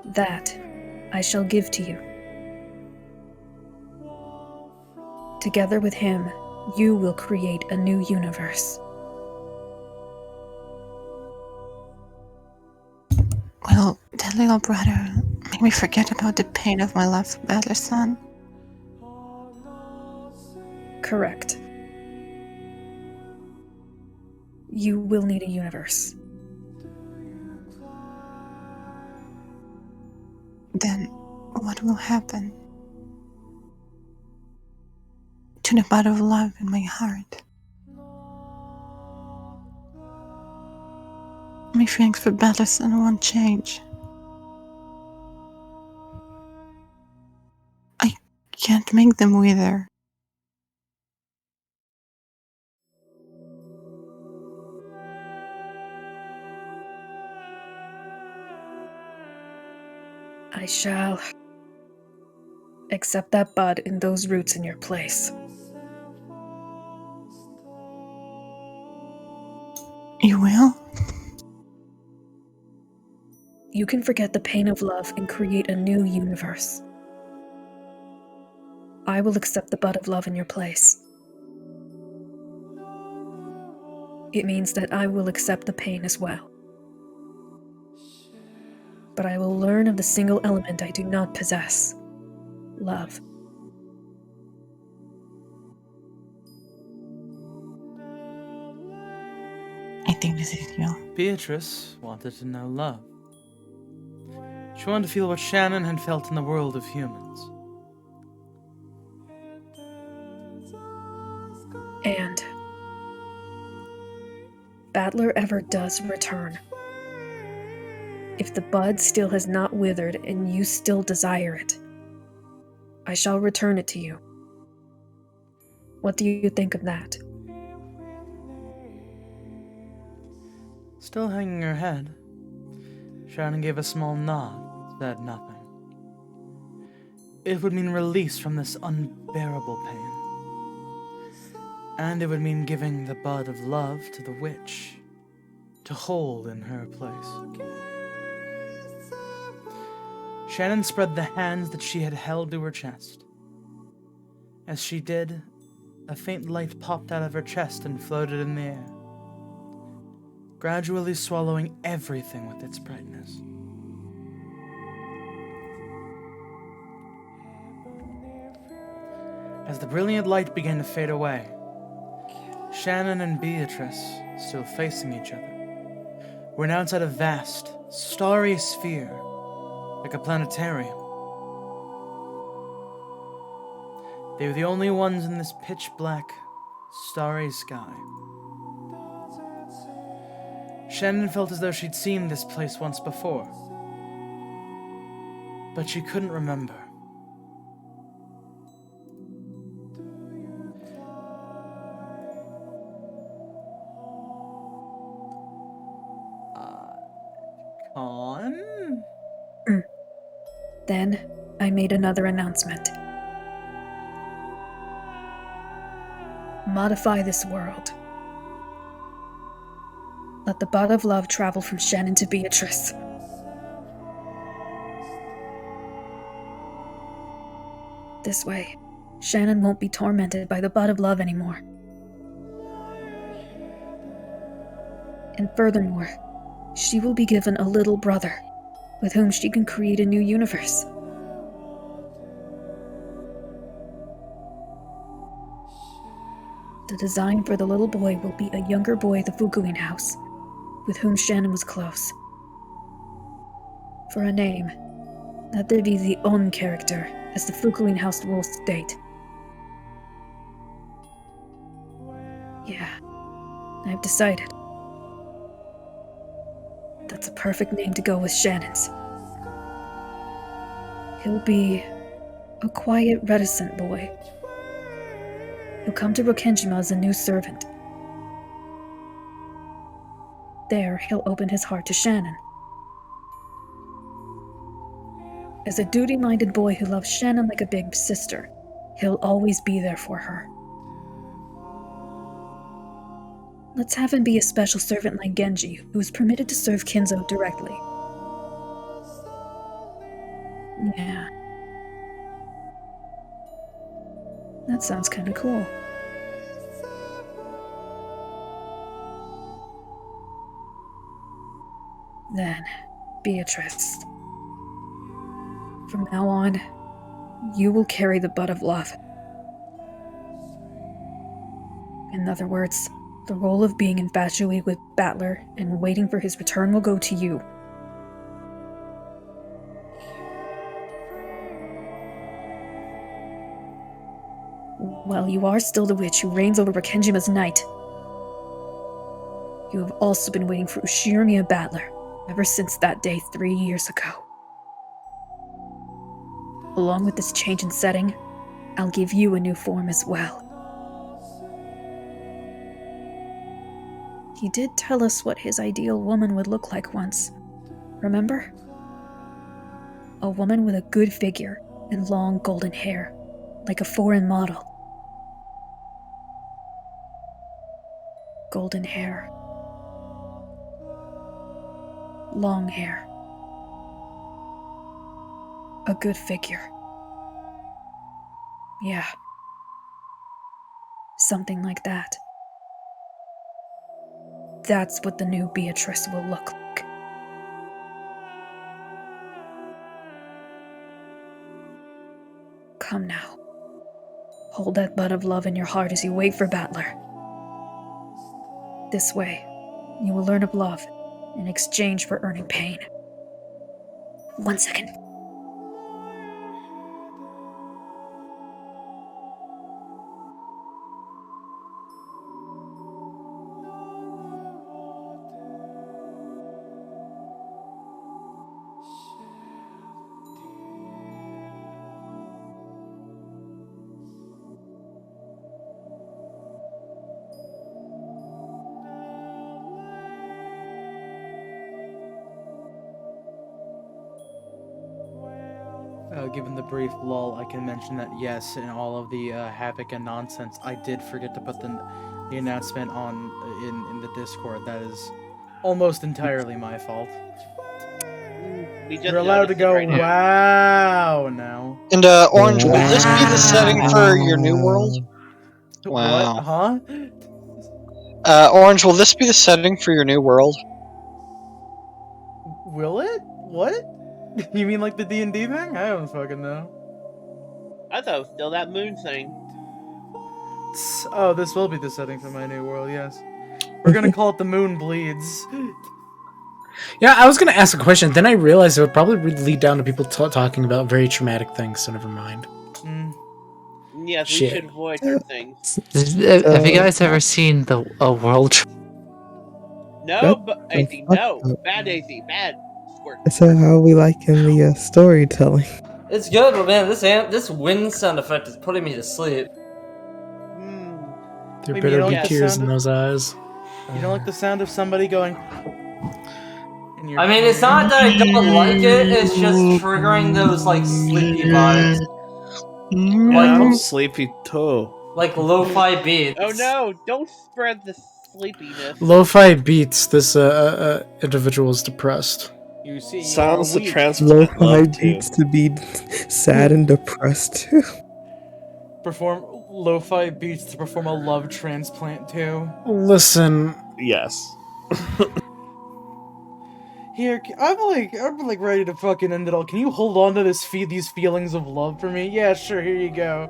That I shall give to you. Together with him, you will create a new universe. Will that little brother make me forget about the pain of my love for Balderson? Correct. You will need a universe. Then what will happen to the bud of love in my heart? My feelings for Balderson won't change. I can't make them wither. I shall accept that bud and those roots in your place. You will? You can forget the pain of love and create a new universe. I will accept the bud of love in your place. It means that I will accept the pain as well. But I will learn of the single element I do not possess: love. I think this is you. Beatrice wanted to know love. She wanted to feel what Shannon had felt in the world of humans. And Battler ever does return, if the bud still has not withered and you still desire it, I shall return it to you. What do you think of that? Still hanging her head, Shannon gave a small nod, said nothing. It would mean release from this unbearable pain. And it would mean giving the bud of love to the witch, to hold in her place. Shannon spread the hands that she had held to her chest. As she did, a faint light popped out of her chest and floated in the air, gradually swallowing everything with its brightness. As the brilliant light began to fade away, Shannon and Beatrice, still facing each other, were now inside a vast, starry sphere, like a planetarium. They were the only ones in this pitch-black, starry sky. Shannon felt as though she'd seen this place once before, but she couldn't remember. Con? Then I made another announcement. Modify this world. Let the bud of love travel from Shannon to Beatrice. This way, Shannon won't be tormented by the bud of love anymore. And furthermore, she will be given a little brother, with whom she can create a new universe. The design for the little boy will be a younger boy at the Fukuin house, with whom Shannon was close. For a name, let there be the On character, as the Fukuin house rules state. Yeah, I've decided. That's a perfect name to go with Shannon's. He'll be a quiet, reticent boy. He'll come to Rokenjima as a new servant. There, he'll open his heart to Shannon. As a duty-minded boy who loves Shannon like a big sister, he'll always be there for her. Let's have him be a special servant like Genji, who is permitted to serve Kinzo directly. Yeah. That sounds kinda cool. Then, Beatrice. From now on, you will carry the bud of love. In other words, the role of being infatuated with Battler and waiting for his return will go to you. While you are still the witch who reigns over Rokenjima's night, you have also been waiting for Ushirimiya Battler ever since that day 3 years ago. Along with this change in setting, I'll give you a new form as well. He did tell us what his ideal woman would look like once. Remember? A woman with a good figure and long golden hair, like a foreign model. Golden hair. Long hair. A good figure. Yeah. Something like that. That's what the new Beatrice will look like. Come now. Hold that bud of love in your heart as you wait for Battler. This way, you will learn of love in exchange for earning pain. 1 second. Given the brief lull, I can mention that yes, in all of the havoc and nonsense, I did forget to put the announcement on in the Discord. That is almost entirely my fault. You're allowed to go. Wow, now. And Orange, will this be the setting for your new world? Wow. What? Huh? Orange, will this be the setting for your new world? Will it? What? You mean like the D&D thing? I don't fucking know. I thought it was still that moon thing. Oh, this will be the setting for my new world, yes. We're gonna call it The Moon Bleeds. Yeah, I was gonna ask a question, then I realized it would probably lead down to people talking about very traumatic things, so never mind. Yes, we Shit. should avoid certain things. Have you guys ever seen a world? No, but AC, no. Bad AC, bad. That's how we like in the storytelling. It's good, but man, this wind sound effect is putting me to sleep. There Wait, better you don't be like the tears sound in of- those eyes. You don't like the sound of somebody going... in your I mean, it's not that I don't like it, it's just triggering those, like, sleepy vibes. Yeah, Like, I'm sleepy too. like lo-fi beats. Oh no, don't spread the sleepiness. Lo-fi beats. This individual is depressed. You see, Sounds you to are weak. transplant Lo-fi love to. beats to be sad and depressed too. Perform lo-fi beats to perform a love transplant too. Listen. Yes. Here, I'm like ready to fucking end it all. Can you hold on to these feelings of love for me? Yeah, sure. Here you go.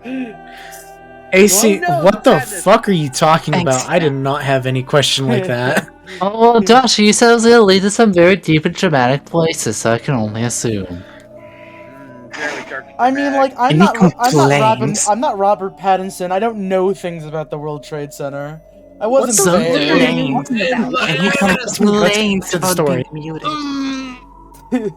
AC, Well, no, what the madness. fuck are you talking Thanks, about? I did not have any question like that. Oh, well, Josh, you said it was gonna lead to some very deep and dramatic places, so I can only assume. Very dark. I mean, like, I'm Any not complaints? I'm not Robert Pattinson. I don't know things about the World Trade Center. I What wasn't the So fuck there. are you Complaints. talking about? Any Let's complaints get to the about story. being muted?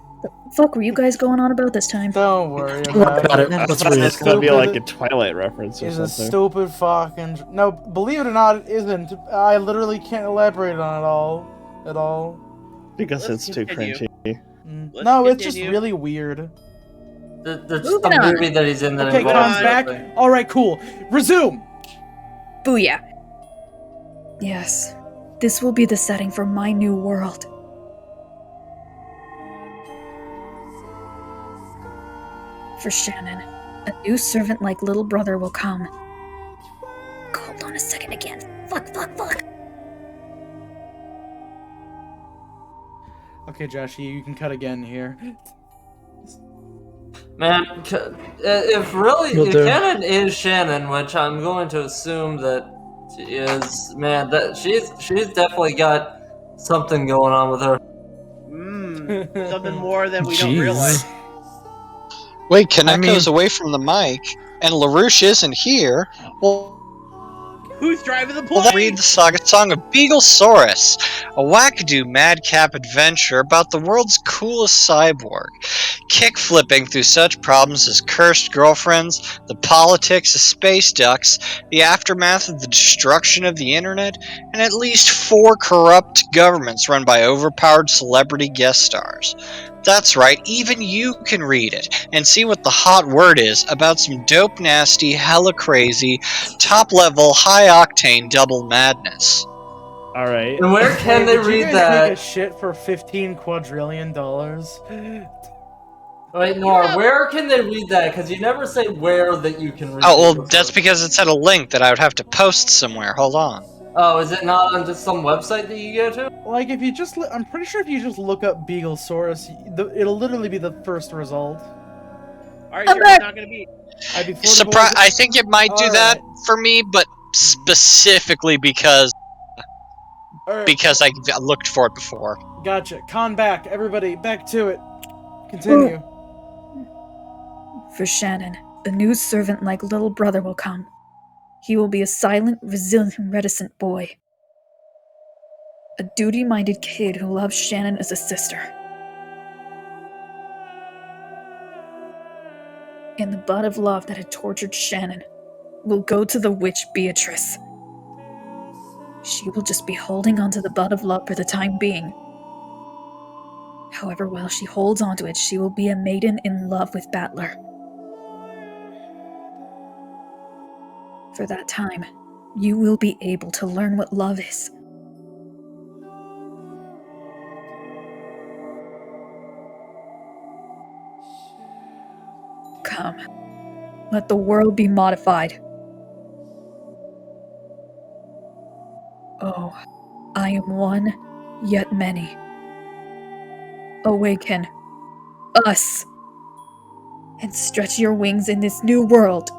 Fuck were you guys going on about this time? Don't worry Don't worry about about it. it. I Let's thought read that's it. gonna be like a Stupid. Twilight reference or He's a something. stupid fucking. No, believe it or not, it isn't. I literally can't elaborate on it all. At all. Because Let's it's too continue. cringy. No, Let's it's just continue. really weird. The Moving on. movie that he's in that Okay, involves Khan's back. something. Alright, cool. Resume! Booyah. Yes, this will be the setting for my new world. For Shannon, a new servant-like little brother will come. Hold on a second again. Fuck. Okay, Josh, you can cut again here. Man, if really, Will if do. Shannon is Shannon, which I'm going to assume that she is, man, that she's definitely got something going on with her. Something more than we don't realize. Wait, Kaneko's away from the mic, and LaRouche isn't here. Well, Who's driving the well, plane? read the saga song of Beaglesaurus, a wackadoo madcap adventure about the world's coolest cyborg, kick-flipping through such problems as cursed girlfriends, the politics of space ducks, the aftermath of the destruction of the internet, and at least 4 corrupt governments run by overpowered celebrity guest stars. That's right, even you can read it and see what the hot word is about some dope nasty, hella crazy, top level, high octane double madness. Alright. And where can they Did you read guys that? take a shit for $15 quadrillion? Wait, Nora, where can they read that? Because you never say where that you can read Oh, well, it. that's because it's at a link that I would have to post somewhere. Hold on. Oh, is it not on just some website that you go to? Like, if you just, I'm pretty sure if you just look up Beaglesaurus, it'll literally be the first result. Alright, sure, it's not gonna be. I think it might do that for me, but specifically because I looked for it before. Gotcha. Con back. Everybody, back to it. Continue. For Shannon, a new servant-like little brother will come. He will be a silent, resilient, reticent boy. A duty-minded kid who loves Shannon as a sister. And the bud of love that had tortured Shannon will go to the witch Beatrice. She will just be holding onto the bud of love for the time being. However, while she holds onto it, she will be a maiden in love with Battler. For that time, you will be able to learn what love is. Come, let the world be modified. Oh, I am one, yet many. Awaken us and stretch your wings in this new world.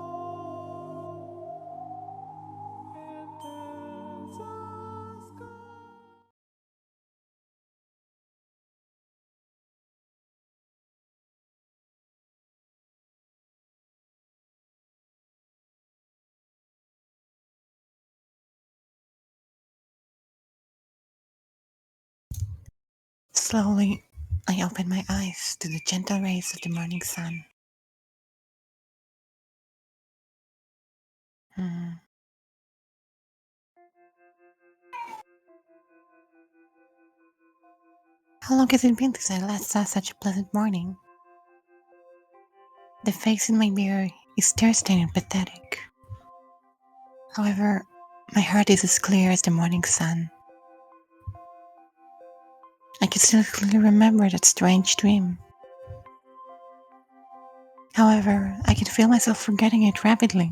Slowly, I open my eyes to the gentle rays of the morning sun. How long has it been since I last saw such a pleasant morning? The face in my mirror is tear-stained and pathetic. However, my heart is as clear as the morning sun. I can still clearly remember that strange dream. However, I can feel myself forgetting it rapidly.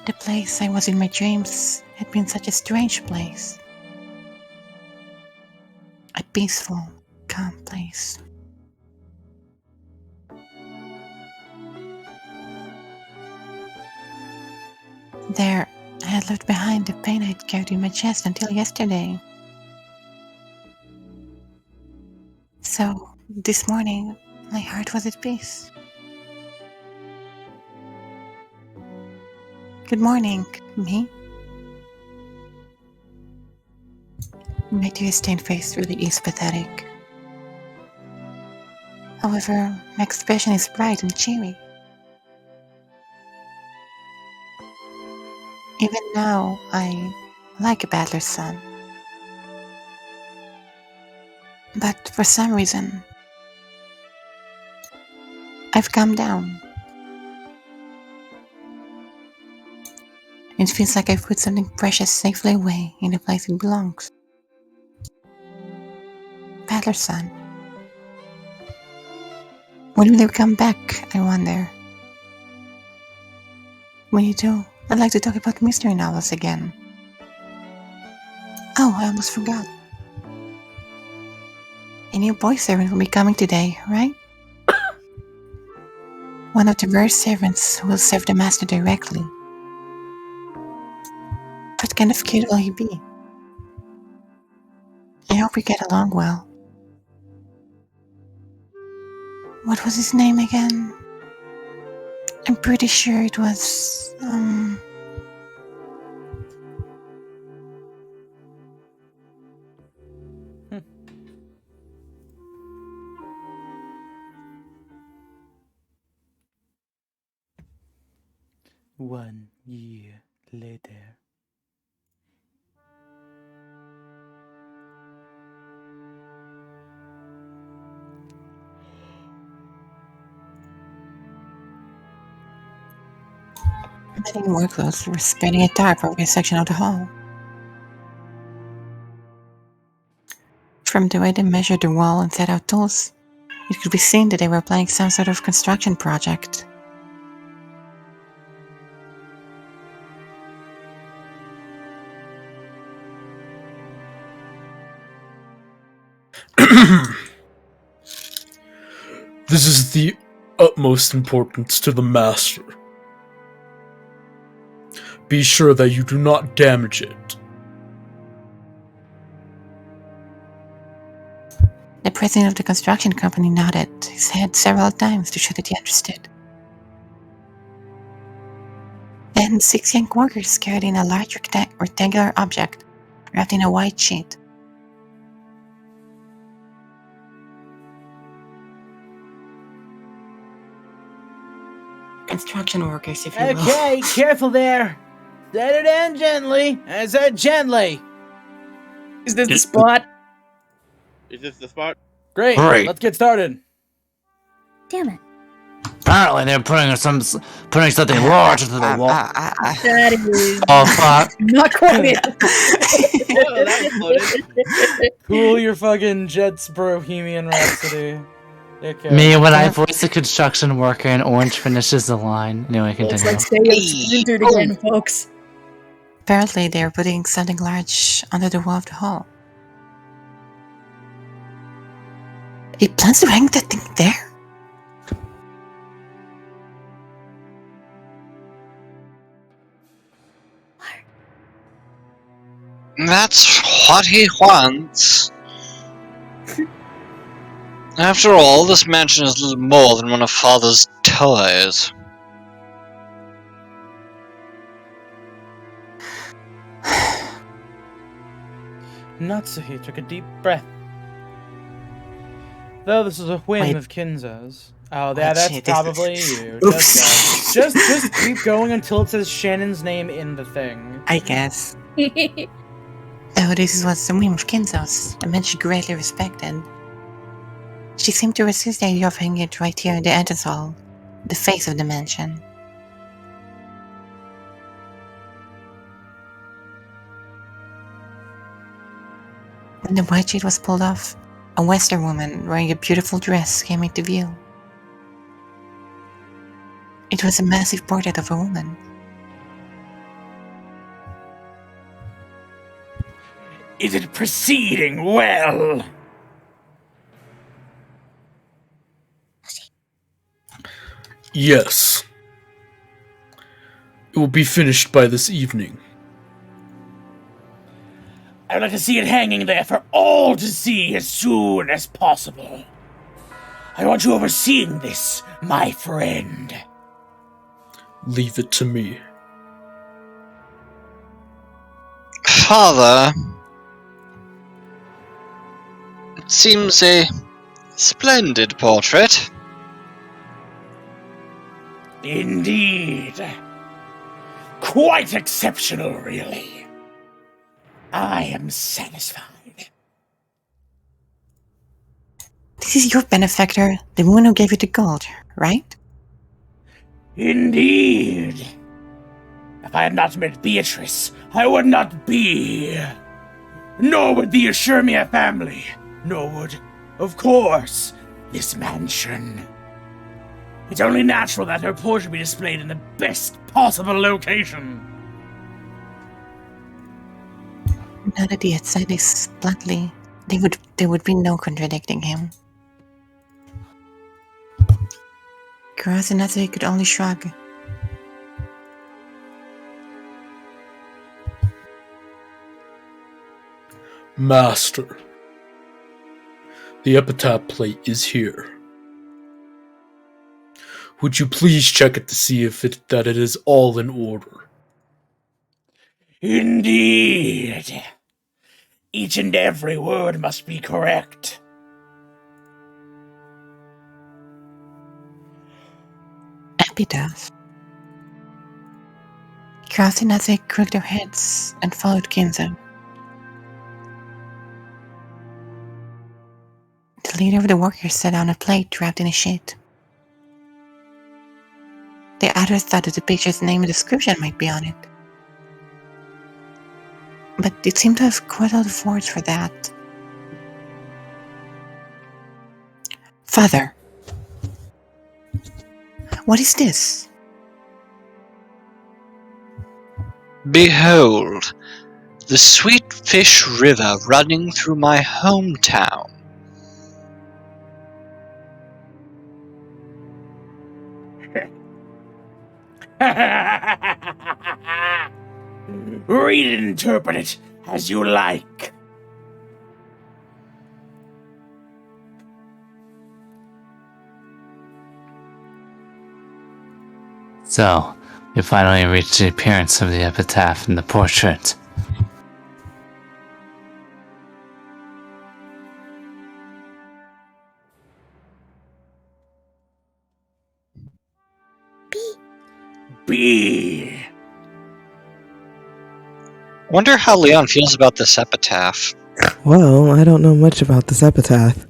The place I was in my dreams had been such a strange place. A peaceful, calm place. There, I had left behind the pain I'd carried in my chest until yesterday. So, this morning, my heart was at peace. Good morning, me. My tear-stained face really is pathetic. However, my expression is bright and cheery. Even now, I like a battler's son. But for some reason, I've calmed down. It feels like I've put something precious safely away in the place it belongs. Battler's son. When will you come back, I wonder? When you do, I'd like to talk about mystery novels again. Oh, I almost forgot. A new boy servant will be coming today, right? One of the rare servants will serve the master directly. What kind of kid will he be? I hope we get along well. What was his name again? I'm pretty sure it was, One year later. many workloads were spreading a tarp over a section of the hall. From the way they measured the wall and set out tools, it could be seen that they were planning some sort of construction project. This is the utmost importance to the master. Be sure that you do not damage it. The president of the construction company nodded his head several times to show that he understood. Then 6 young workers carried in a large rectangular object wrapped in a white sheet. Construction workers, if you will. Okay, careful there. Set her down gently. I said gently. Is this the spot? Is this the spot? Great. Great. Let's get started. Damn it. Apparently, they're putting something large into the wall. That is Oh fuck! not quite it. Oh, that exploded. Cool your fucking Jets Bohemian Rhapsody. Okay. Me when I voice the construction worker and Orange finishes the line. Anyway, It's continue. like staying splintered again, folks. Apparently, they are putting something large under the wall of the hall. He plans to hang that thing there? That's what he wants. After all, this mansion is little more than one of Father's toys. Natsuhi took a deep breath. Though this is a whim Wait. of Kinzo's. Oh, Oh, that's shit, probably this- you. Oops. Just keep going until it says Shannon's name in the thing. I guess. Oh, this is what's the whim of Kinzo's, a man she greatly respected. She seemed to resist the idea of hanging it right here in the entrance hall, the face of the mansion. When the white sheet was pulled off, a Western woman wearing a beautiful dress came into view. It was a massive portrait of a woman. Is it proceeding well? Yes. It will be finished by this evening. I'd like to see it hanging there for all to see as soon as possible. I want you overseeing this, my friend. Leave it to me. Father, it seems a splendid portrait. Indeed. Quite exceptional, really. I am satisfied. This is your benefactor, the one who gave you the gold, right? Indeed. If I had not met Beatrice, I would not be here. Nor would the Ashurmia family. Nor would, of course, this mansion. It's only natural that her portrait be displayed in the best possible location. Now that he had said this bluntly, there would be no contradicting him. Karasenatsu could only shrug. Master, the epitaph plate is here. Would you please check it to see that it is all in order? Indeed. Each and every word must be correct. Epitaph. Karasenatsu crooked their heads and followed Kinzo. The leader of the warriors set down a plate wrapped in a sheet. The others thought that the picture's name and description might be on it. But it seemed to have quite a lot of words for that. Father, what is this? Behold, the Sweet Fish River running through my hometown. Read and interpret it as you like. So, we finally reached the appearance of the epitaph in the portrait. B. Wonder how Leon feels about this epitaph. Well, I don't know much about this epitaph.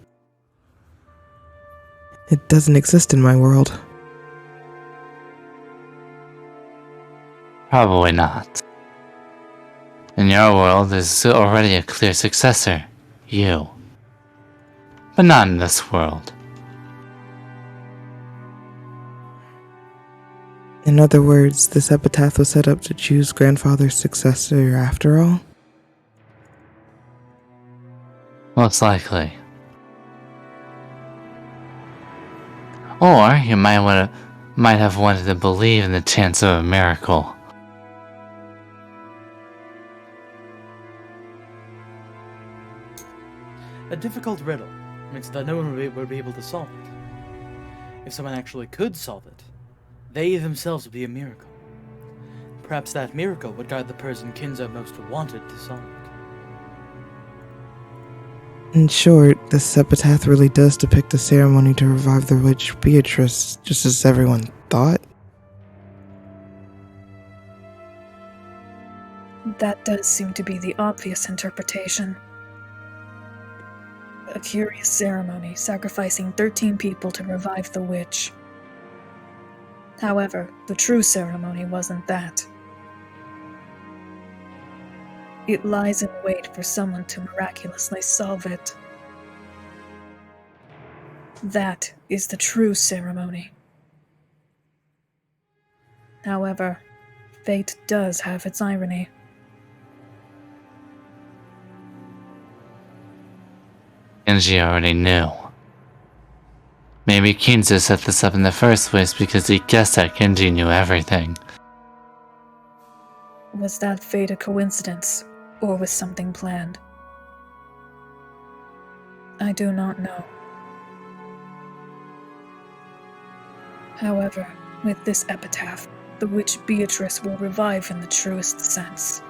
It doesn't exist in my world. Probably not. In your world, there's already a clear successor. You. But not in this world. In other words, this epitaph was set up to choose grandfather's successor after all? Most likely. Or you might have wanted to believe in the chance of a miracle. A difficult riddle means that no one would be able to solve it. If someone actually could solve it, they themselves would be a miracle. Perhaps that miracle would guide the person Kinzo most wanted to solve it. In short, this epitaph really does depict a ceremony to revive the witch Beatrice, just as everyone thought. That does seem to be the obvious interpretation. A curious ceremony sacrificing 13 people to revive the witch. However, the true ceremony wasn't that. It lies in wait for someone to miraculously solve it. That is the true ceremony. However, fate does have its irony. Genji already knew. Maybe Kinzo set this up in the first place because he guessed that Genji knew everything. Was that fate a coincidence, or was something planned? I do not know. However, with this epitaph, the witch Beatrice will revive in the truest sense.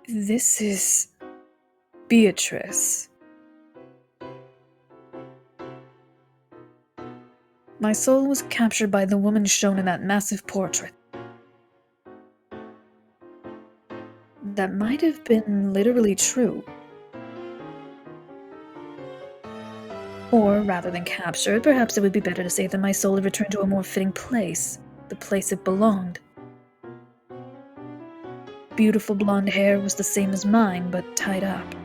This is Beatrice. My soul was captured by the woman shown in that massive portrait. That might have been literally true. Or, rather than captured, perhaps it would be better to say that my soul had returned to a more fitting place, the place it belonged. Beautiful blonde hair was the same as mine, but tied up.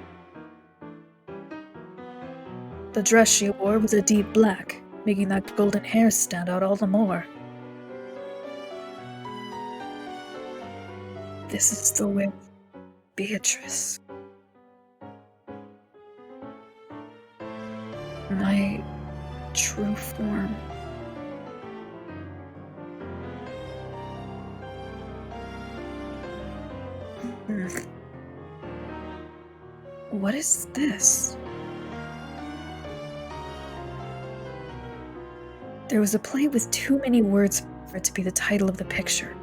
The dress she wore was a deep black, making that golden hair stand out all the more. This is the way Beatrice. My true form. What is this? There was a play with too many words for it to be the title of the picture.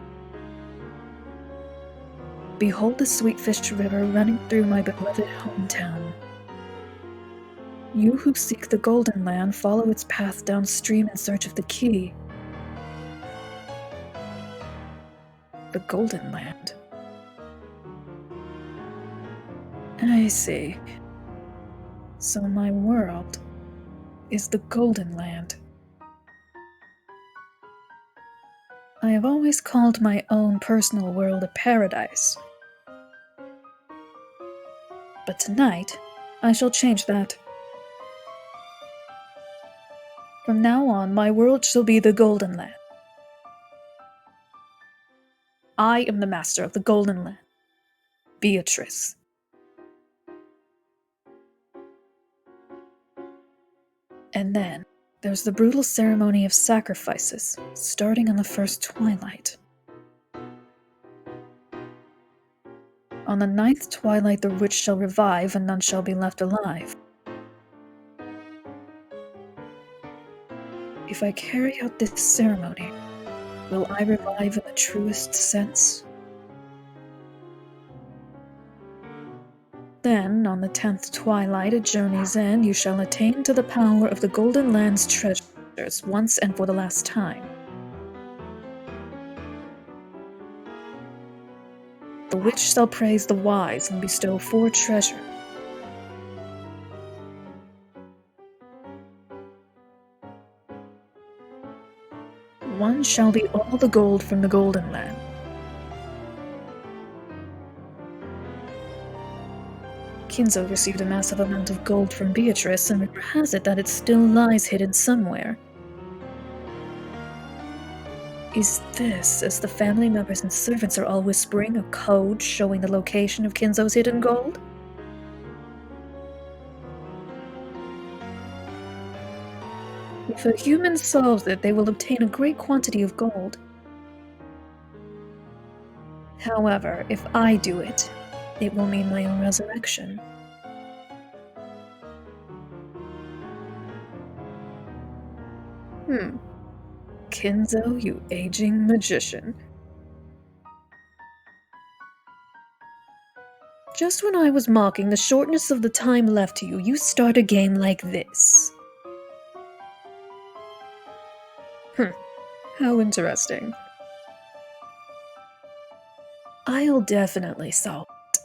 Behold the sweet fished river running through my beloved hometown. You who seek the golden land, follow its path downstream in search of the key. The golden land. I see. So my world is the golden land. I have always called my own personal world a paradise. But tonight, I shall change that. From now on, my world shall be the Golden Land. I am the master of the Golden Land. Beatrice. And then, there's the brutal ceremony of sacrifices, starting on the first twilight. On the 9th twilight the witch shall revive, and none shall be left alive. If I carry out this ceremony, will I revive in the truest sense? Then, on the 10th twilight, at journey's end, you shall attain to the power of the Golden Land's treasures once and for the last time. The witch shall praise the wise and bestow 4 treasure. One shall be all the gold from the Golden Land. Kinzo received a massive amount of gold from Beatrice, and rumor has it that it still lies hidden somewhere. Is this, as the family members and servants are all whispering, a code showing the location of Kinzo's hidden gold? If a human solves it, they will obtain a great quantity of gold. However, if I do it, it will mean my own resurrection. Kinzo, you aging magician. Just when I was mocking the shortness of the time left to you, you start a game like this. How interesting. I'll definitely solve it.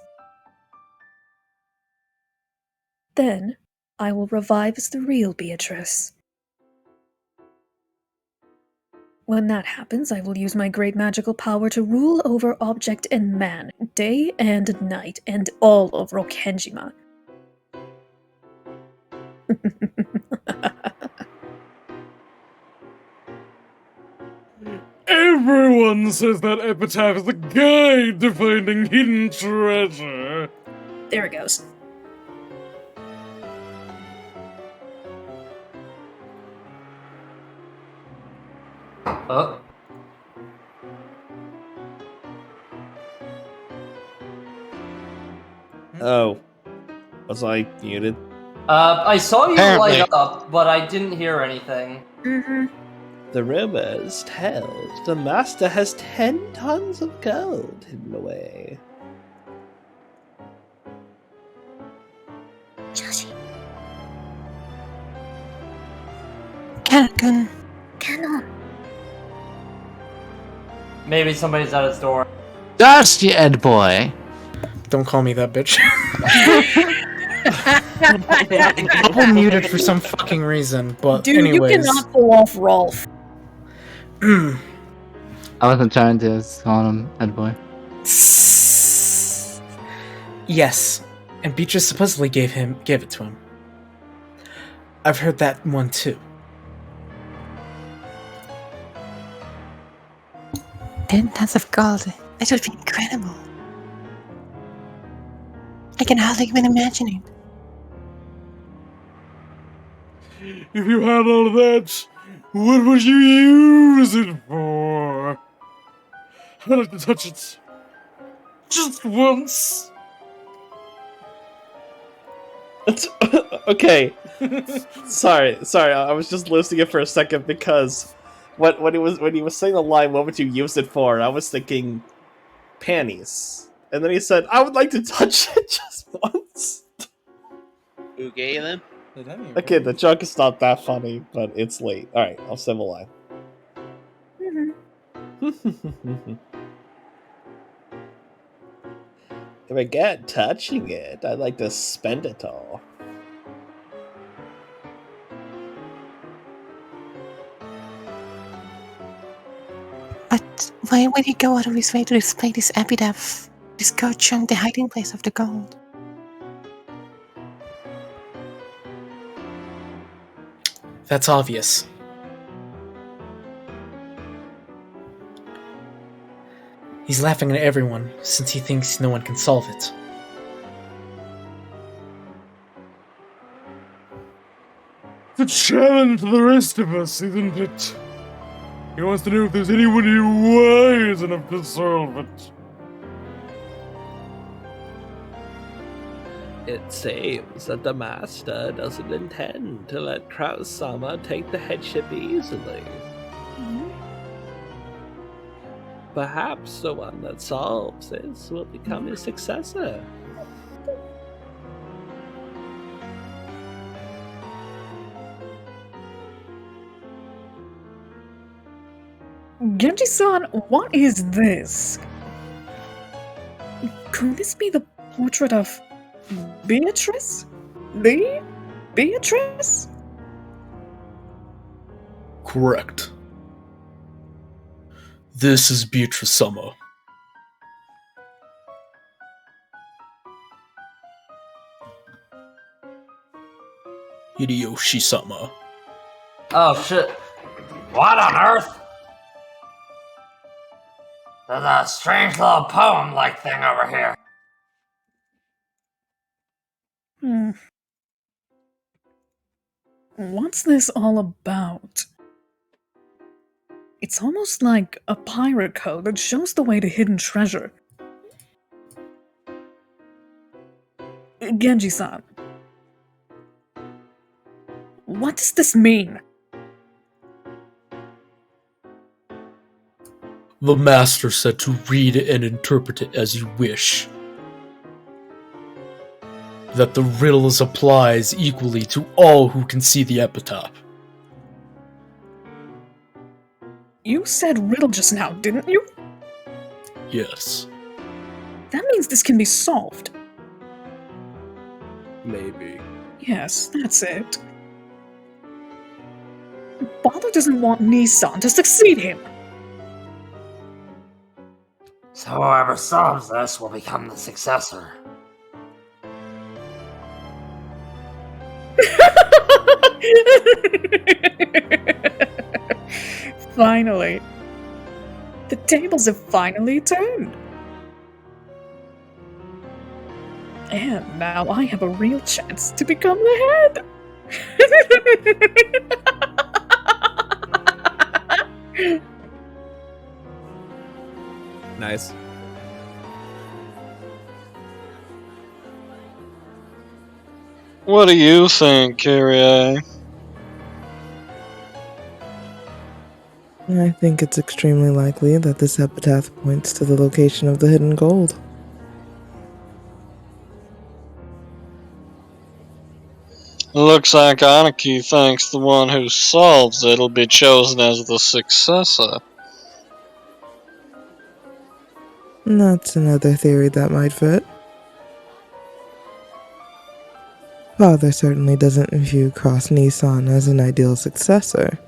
Then, I will revive as the real Beatrice. When that happens, I will use my great magical power to rule over object and man, day and night, and all of Rokenjima. Everyone says that epitaph is the guide to finding hidden treasure. There it goes. Oh. Oh. Was I muted? I saw you Apparently. light up, but I didn't hear anything. Mm-hmm. The rumors tell the master has 10 tons of gold hidden away. Joshi. Canon. Maybe somebody's at its door. Dusty Ed boy. Don't call me that bitch. Double muted for some fucking reason, but Dude, anyways. you cannot pull off Rolf. I wasn't trying to. I was calling him Ed boy. Yes, and Beatrice supposedly gave it to him. I've heard that one too. 10 tons of gold. That would be incredible. I can hardly even imagine it. If you had all of that, what would you use it for? I'd like to touch it. Just once. Okay. sorry. I was just losing it for a second because when he was saying the line, "What would you use it for?" I was thinking panties, and then he said, "I would like to touch it just once." Okay, then. Okay, the joke is not that funny, but it's late. All right, I'll save a line. If I get touching it, I'd like to spend it all. But why would he go out of his way to display this epitaph? Discourage on the hiding place of the gold. That's obvious. He's laughing at everyone since he thinks no one can solve it. It's a challenge to the rest of us, isn't it? He wants to know if there's anyone here wise enough to solve it. It seems that the master doesn't intend to let Kraus-sama take the headship easily. Perhaps the one that solves this will become his successor. Genji-san, what is this? Could this be the portrait of Beatrice? The Beatrice? Correct. This is Beatrice-sama. Hideyoshi-sama. Oh shit. What on earth? There's a strange little poem-like thing over here. What's this all about? It's almost like a pirate code that shows the way to hidden treasure. Genji-san. What does this mean? The master said to read it and interpret it as you wish. That the riddles applies equally to all who can see the epitaph. You said riddle just now, didn't you? Yes, That means this can be solved. maybe. Yes, that's it. Father doesn't want Nissan to succeed him. So whoever solves this will become the successor. Finally. The tables have finally turned. And now I have a real chance to become the head. Nice. What do you think, Kyrie? I think it's extremely likely that this epitaph points to the location of the hidden gold. Looks like Anarchy thinks the one who solves it'll be chosen as the successor. That's another theory that might fit. Father certainly doesn't view Cross Nissan as an ideal successor.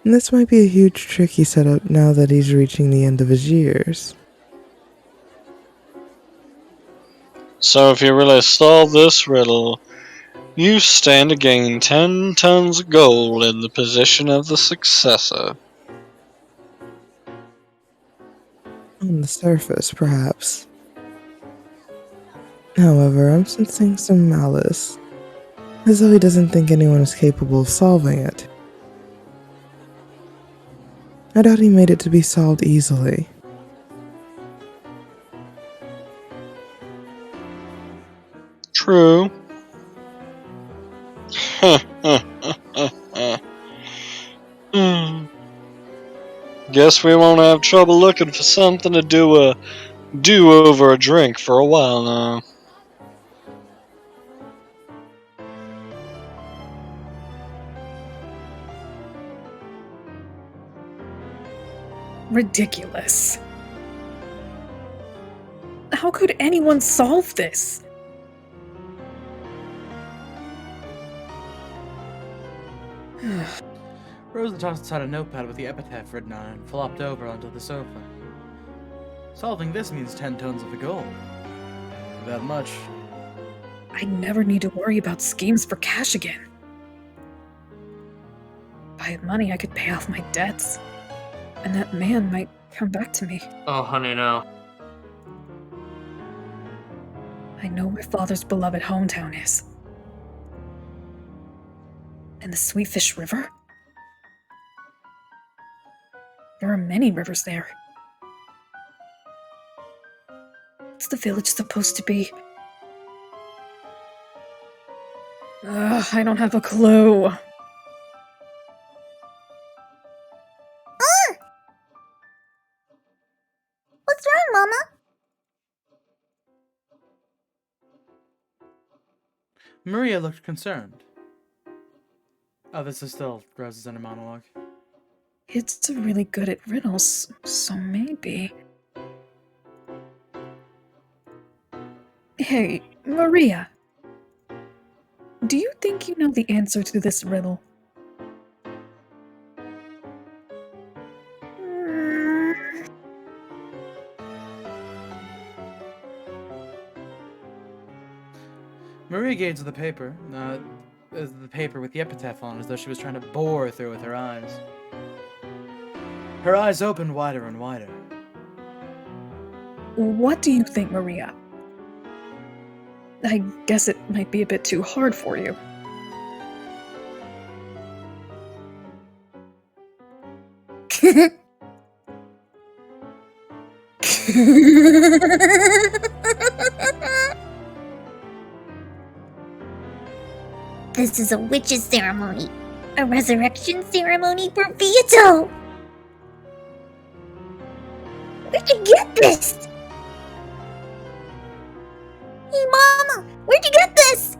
And this might be a huge trick he set up now that he's reaching the end of his years. So if you really solve this riddle, you stand to gain 10 tons of gold in the position of the successor. On the surface, perhaps. However, I'm sensing some malice, as though he doesn't think anyone is capable of solving it. I doubt he made it to be solved easily. True. Guess we won't have trouble looking for something to do over a drink for a while now. Ridiculous. How could anyone solve this? Rosa tossed aside a notepad with the epitaph written on it and flopped over onto the sofa. Solving this means 10 tons of the gold. That much. I never need to worry about schemes for cash again. If I had money, I could pay off my debts. And that man might come back to me. Oh, honey, no. I know where Father's beloved hometown is. And the Sweetfish River? There are many rivers there. What's the village supposed to be? Ugh, I don't have a clue. What's wrong, Mama? Maria looked concerned. Oh, this is still Rosa's inner monologue. It's really good at riddles, so maybe. Hey, Maria. Do you think you know the answer to this riddle? Maria gazed at the paper with the epitaph on, as though she was trying to bore through with her eyes. Her eyes opened wider and wider. What do you think, Maria? I guess it might be a bit too hard for you. This is a witch's ceremony. A resurrection ceremony for Beato! Where'd you get this? Hey, Mama! Where'd you get this?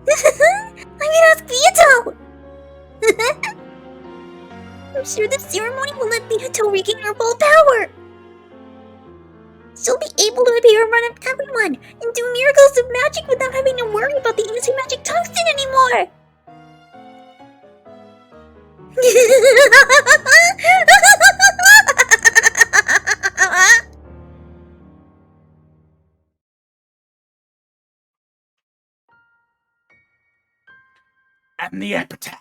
I'm gonna ask Beato! I'm sure the ceremony will let Beato regain her full power! She'll be able to appear in front of everyone and do miracles of magic without having to worry about the anti-magic toxin anymore! And the epitaph.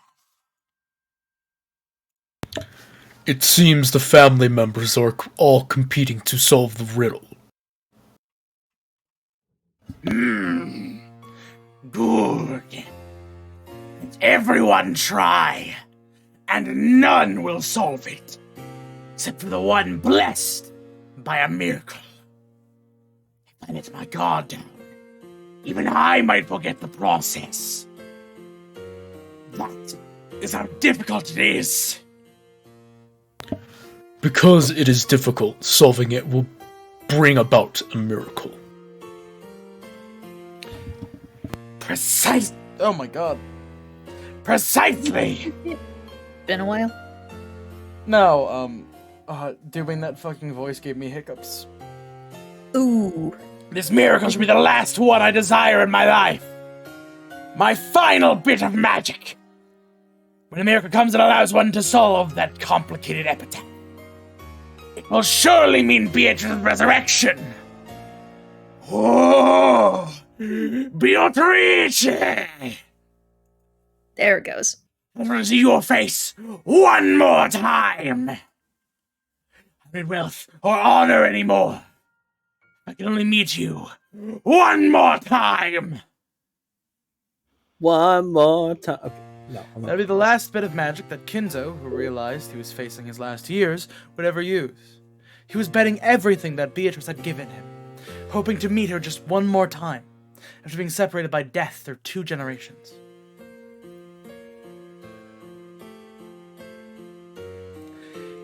It seems the family members are all competing to solve the riddle. Good. Let everyone try, and none will solve it, except for the one blessed by a miracle. If I let my guard down, even I might forget the process. That is how difficult it is. Because it is difficult, solving it will bring about a miracle. Precise. Oh my god. Precisely. Been a while? No, doing that fucking voice gave me hiccups. Ooh. This miracle should be the last one I desire in my life. My final bit of magic. When a miracle comes that allows one to solve that complicated epitaph, it will surely mean Beatrice's resurrection. Oh, Beatrice! There it goes. I want to see your face one more time. I need wealth or honor anymore. I can only meet you one more time. One more time. Okay. No, That'd be the last bit of magic that Kinzo, who realized he was facing his last years, would ever use. He was betting everything that Beatrice had given him, hoping to meet her just one more time, after being separated by death through 2 generations.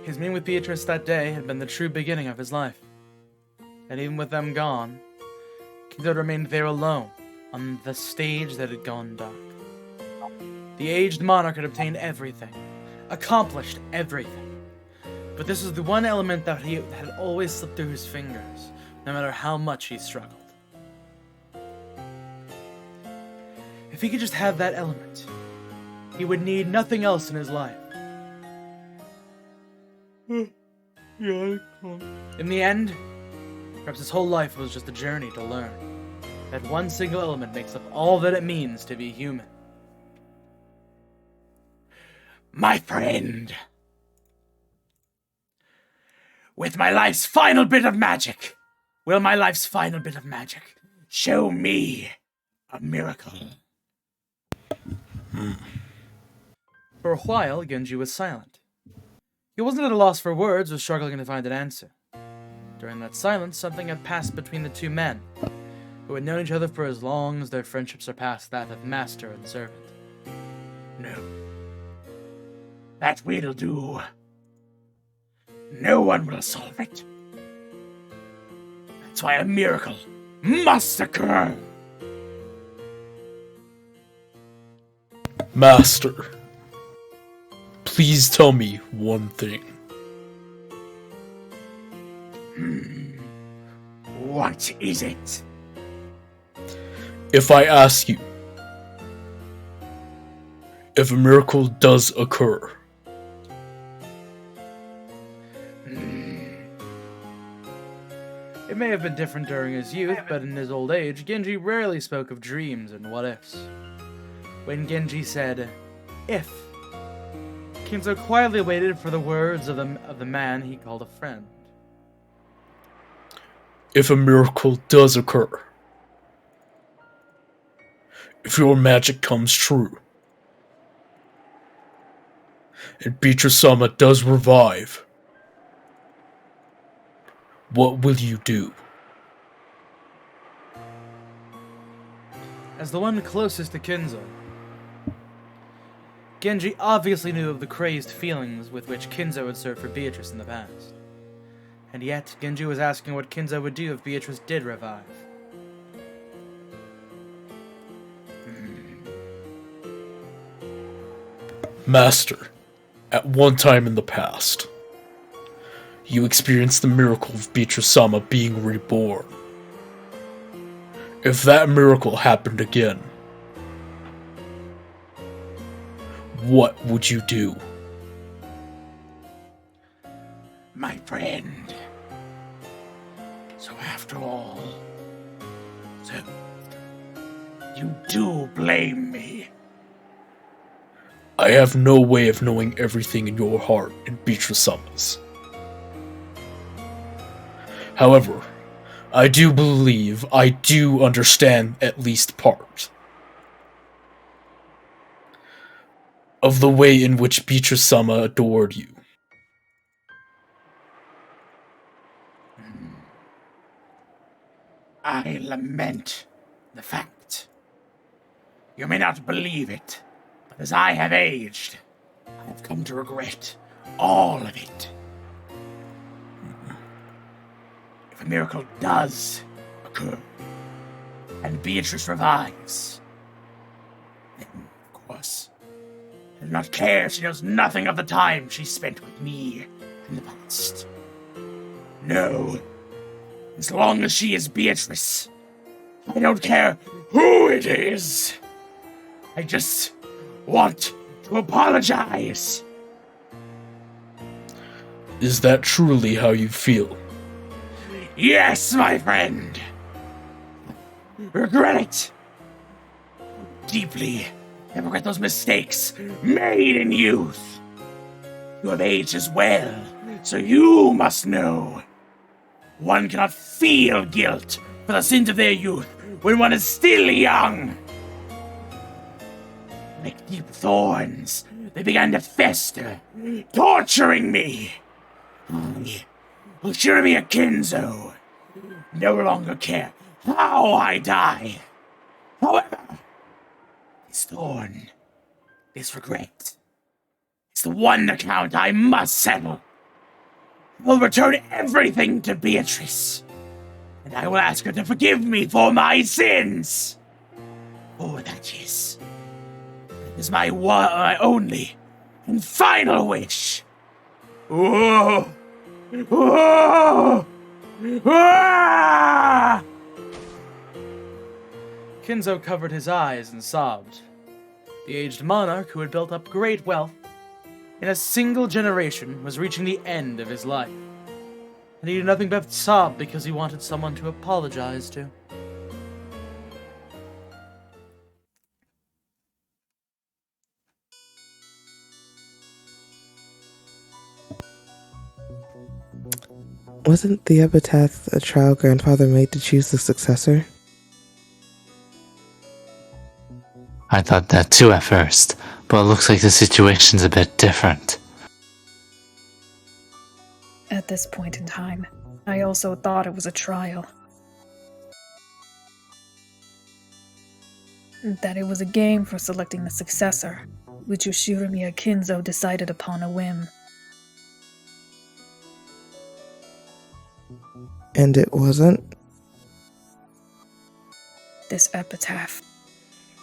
His meeting with Beatrice that day had been the true beginning of his life. And even with them gone, Kinzo remained there alone, on the stage that had gone dark. The aged monarch had obtained everything, accomplished everything. But this was the one element that he had always slipped through his fingers, no matter how much he struggled. If he could just have that element, he would need nothing else in his life. In the end, perhaps his whole life was just a journey to learn that one single element makes up all that it means to be human. My friend, with my life's final bit of magic, will my life's final bit of magic show me a miracle? For a while, Genji was silent. He wasn't at a loss for words or struggling to find an answer. During that silence, something had passed between the two men, who had known each other for as long as their friendship surpassed that of master and servant. No. That will do. No one will solve it. That's why a miracle must occur. Master, please tell me one thing. What is it? If I ask you, if a miracle does occur, It may have been different during his youth, but in his old age, Genji rarely spoke of dreams and what-ifs. When Genji said, "if," Kinzo quietly waited for the words of the man he called a friend. if a miracle does occur, if your magic comes true, and Beatrice-sama does revive, what will you do? As the one closest to Kinzo, Genji obviously knew of the crazed feelings with which Kinzo had served for Beatrice in the past. And yet, Genji was asking what Kinzo would do if Beatrice did revive. Master, at one time in the past, you experienced the miracle of Beatrice-sama being reborn. If that miracle happened again, what would you do? my friend. So after all, so you do blame me. I have no way of knowing everything in your heart and Beatrice-sama's. However, I do believe I do understand at least part of the way in which Beatrice-sama adored you. I lament the fact. You may not believe it, but as I have aged, I have come to regret all of it. If a miracle does occur, and Beatrice revives, then, of course, I do not care if she knows nothing of the time she spent with me in the past. No. As long as she is Beatrice, I don't care who it is. I just want to apologize. Is that truly how you feel? Yes, my friend. Regret it. Deeply. I regret those mistakes made in youth. You have aged as well, so you must know. One cannot feel guilt for the sins of their youth when one is still young. Like deep thorns, they began to fester, torturing me. I, Ushirimiya Kinzo, no longer care how I die. However, this thorn, this regret, is the one account I must settle. I will return everything to Beatrice, and I will ask her to forgive me for my sins. Oh, that is my only and final wish. Oh! Oh! Ah! Kinzo covered his eyes and sobbed. The aged monarch, who had built up great wealth in a single generation, was reaching the end of his life. And he did nothing but sob because he wanted someone to apologize to. Wasn't the epitaph a trial grandfather made to choose the successor? I thought that too at first, but it looks like the situation's a bit different. At this point in time, I also thought it was a trial. That it was a game for selecting the successor, which Ushirimiya Kinzo decided upon a whim. And it wasn't? This epitaph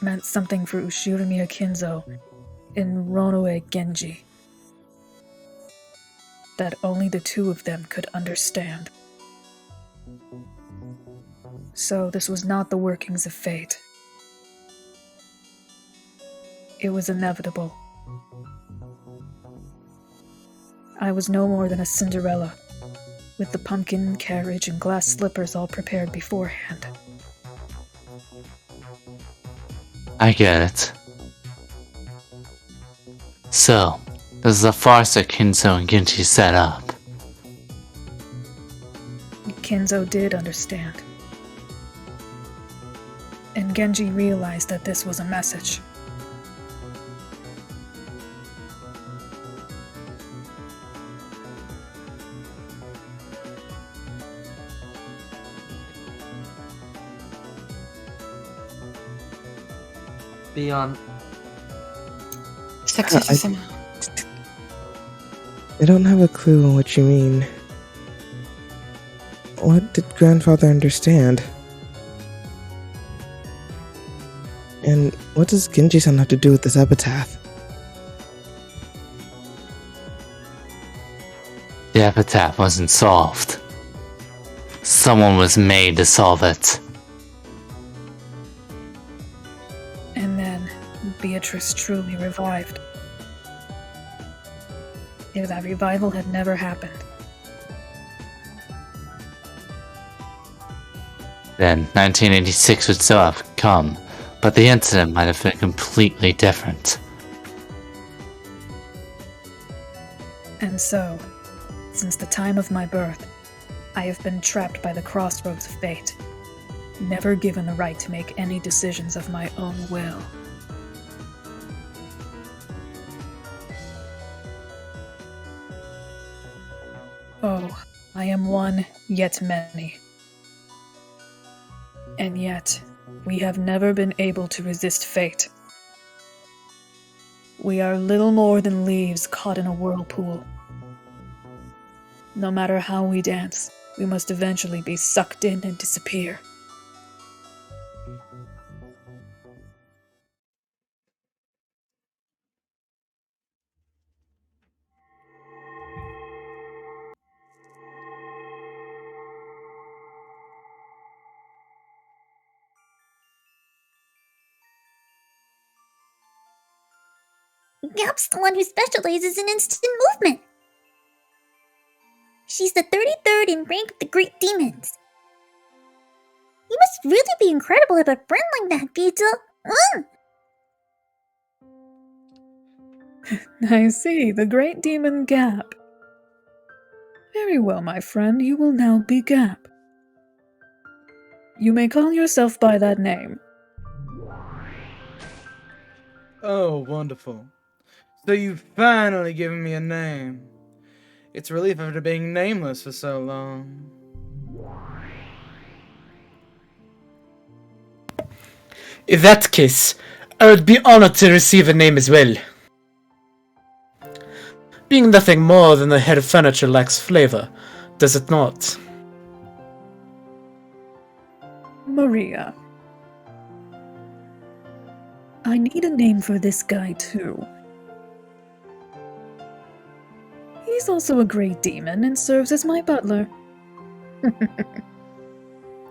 meant something for Ushirimiya Kinzo and Ronoe Genji that only the two of them could understand. So this was not the workings of fate. It was inevitable. I was no more than a Cinderella, with the pumpkin, carriage, and glass slippers all prepared beforehand. I get it. So, this is a farce that Kinzo and Genji set up. Kinzo did understand. And Genji realized that this was a message. Beyond. I don't have a clue on what you mean. What did grandfather understand? And what does Genji-san have to do with this epitaph? The epitaph wasn't solved. Someone was made to solve it. And then Beatrice truly revived. If that revival had never happened, then 1986 would still have come, but the incident might have been completely different. And so, since the time of my birth, I have been trapped by the crossroads of fate, never given the right to make any decisions of my own will. Oh, I am one, yet many. And yet, we have never been able to resist fate. We are little more than leaves caught in a whirlpool. No matter how we dance, we must eventually be sucked in and disappear. Gap's the one who specializes in instant movement. She's the 33rd in rank of the Great Demons. You must really be incredible at a friend like that, Pizza. I see, the Great Demon Gap. Very well, my friend, you will now be Gap. You may call yourself by that name. Oh, wonderful. So you've finally given me a name. It's a relief after being nameless for so long. In that case, I would be honored to receive a name as well. Being nothing more than a head of furniture lacks flavor, does it not? Maria. I need a name for this guy, too. He's also a great demon and serves as my butler.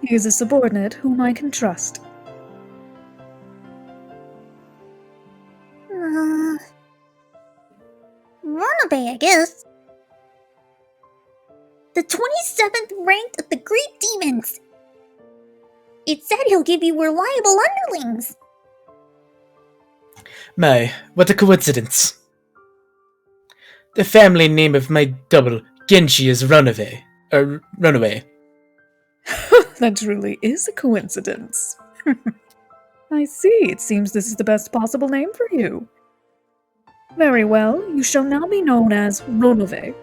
He is a subordinate whom I can trust. Runaby, I guess. The 27th ranked of the Great Demons. It said he'll give you reliable underlings. My, what a coincidence. The family name of my double, Genji, is Runaway. Runaway. That truly is a coincidence. I see, it seems this is the best possible name for you. Very well, you shall now be known as Ronove.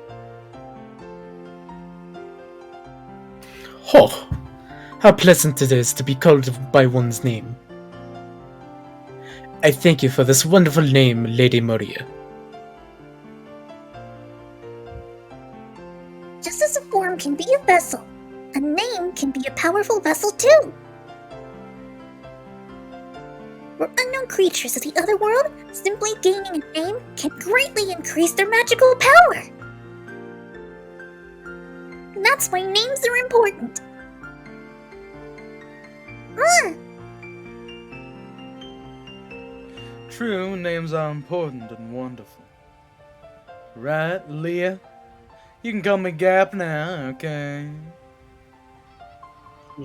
Oh, how pleasant it is to be called by one's name. I thank you for this wonderful name, Lady Maria. Just as a form can be a vessel, a name can be a powerful vessel too. For unknown creatures of the other world, simply gaining a name can greatly increase their magical power. And that's why names are important. True, names are important and wonderful. Right, Leah? You can call me Gap now, okay?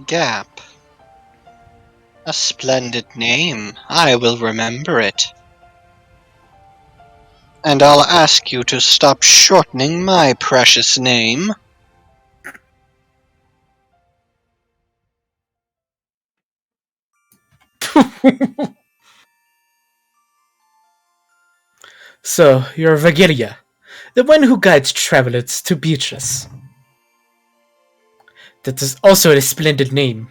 Gap. A splendid name. I will remember it. And I'll ask you to stop shortening my precious name. So, you're Vagilia, the one who guides travelers to beaches. That is also a splendid name.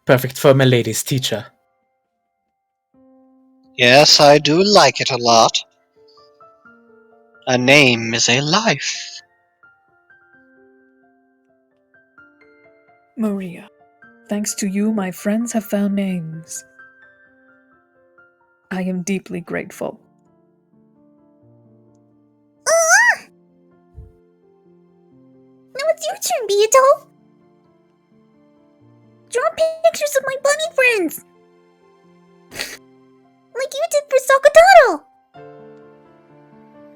Perfect for my lady's teacher. Yes, I do like it a lot. A name is a life. Maria, thanks to you, my friends have found names. I am deeply grateful. Now it's your turn, Beato. Draw pictures of my bunny friends. Like you did for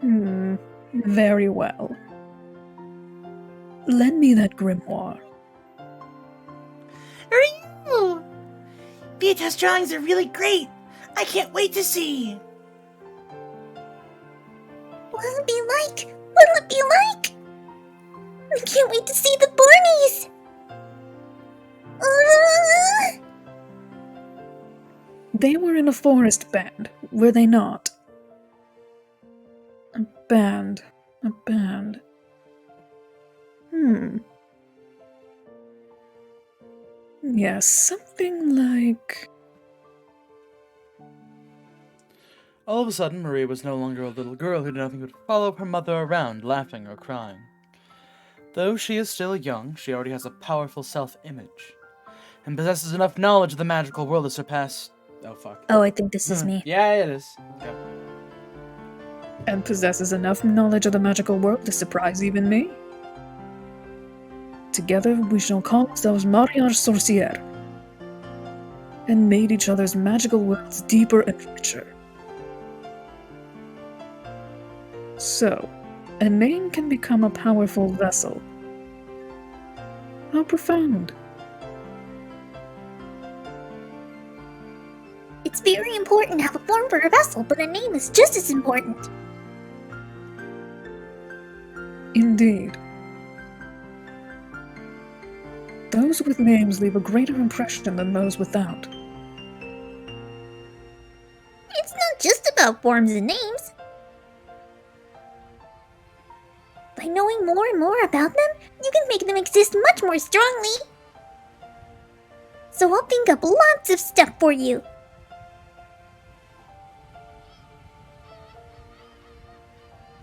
Sakataro. Very well. Lend me that grimoire. VHS drawings are really great. I can't wait to see. What'll it be like? What'll it be like? I can't wait to see the Barneys! They were in a forest band, were they not? A band. A band. Yes, something like... All of a sudden, Maria was no longer a little girl who did nothing but follow her mother around, laughing or crying. Though she is still young, she already has a powerful self-image, and possesses enough knowledge of the magical world to surpass... Oh, fuck. Oh, I think this is me. Yeah, it is. Okay. And possesses enough knowledge of the magical world to surprise even me. Together we shall call ourselves Mariage Sorcière, and made each other's magical worlds deeper and richer. So, a name can become a powerful vessel. How profound. It's very important to have a form for a vessel, but a name is just as important. Indeed. Those with names leave a greater impression than those without. It's not just about forms and names. By knowing more and more about them, you can make them exist much more strongly. So I'll think up lots of stuff for you.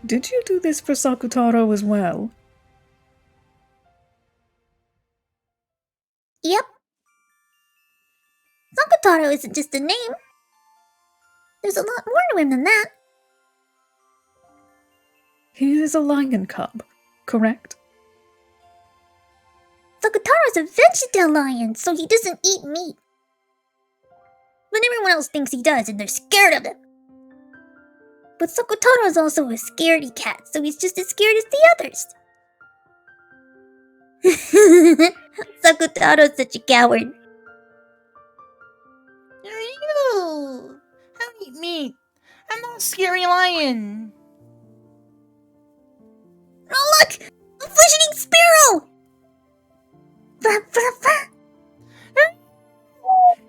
Did you do this for Sakutaro as well? Yep. Sakutaro isn't just a name. There's a lot more to him than that. He is a lion cub, correct? Sakutaro's a vegetarian lion, so he doesn't eat meat. But everyone else thinks he does, and they're scared of him. But Sakutaro's also a scaredy cat, so he's just as scared as the others. Sakutaro's such a coward. You! I don't eat meat. I'm not a scary lion. Oh look! A flesh-eating sparrow! Flap, flap, flap.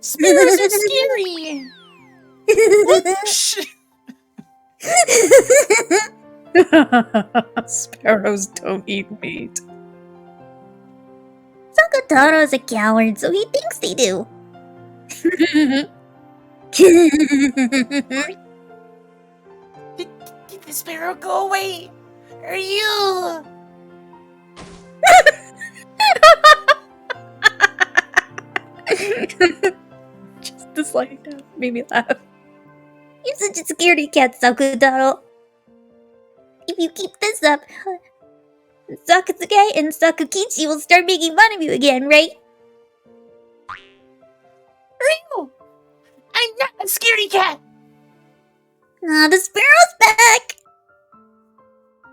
Sparrows are scary! Sparrows don't eat meat. Sakutaro's a coward, so he thinks they do. Did the sparrow go away? Are you? Just this line made me laugh. You're such a scaredy cat, Sakutaro. If you keep this up, Sakatsuke and Sakukichi will start making fun of you again, right? Ryu! I'm not a scaredy cat! Ah, the sparrow's back!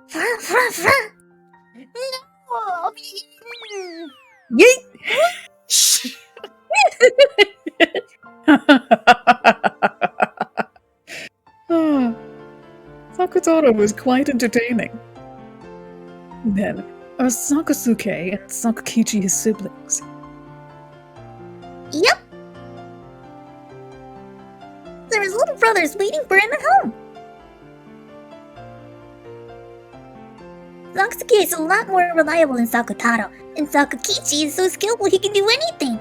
Fra, fra, fra. No, I'll be eaten! Yeet! Sakutaro was quite entertaining. Then, are Sakasuke and Sakukichi his siblings? Yep. There his little brothers waiting for him at home. Sakusuke is a lot more reliable than Sakutaro, and Sakukichi is so skillful he can do anything.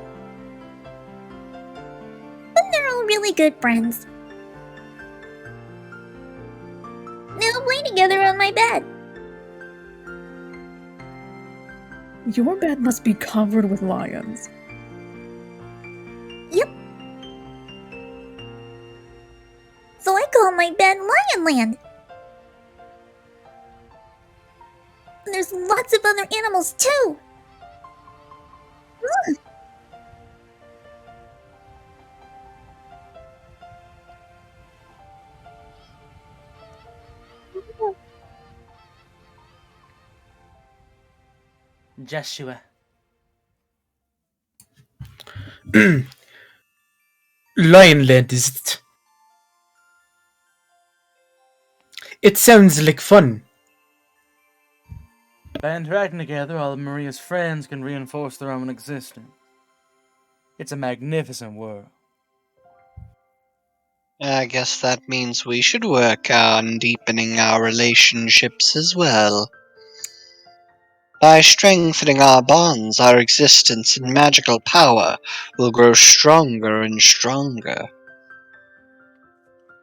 But they're all really good friends. They'll play together on my bed. Your bed must be covered with lions. Yep. So I call my bed Lionland. There's lots of other animals too. Joshua. Lionland, is it? It sounds like fun. By interacting together, all of Maria's friends can reinforce their own existence. It's a magnificent world. I guess that means we should work on deepening our relationships as well. By strengthening our bonds, our existence and magical power will grow stronger and stronger.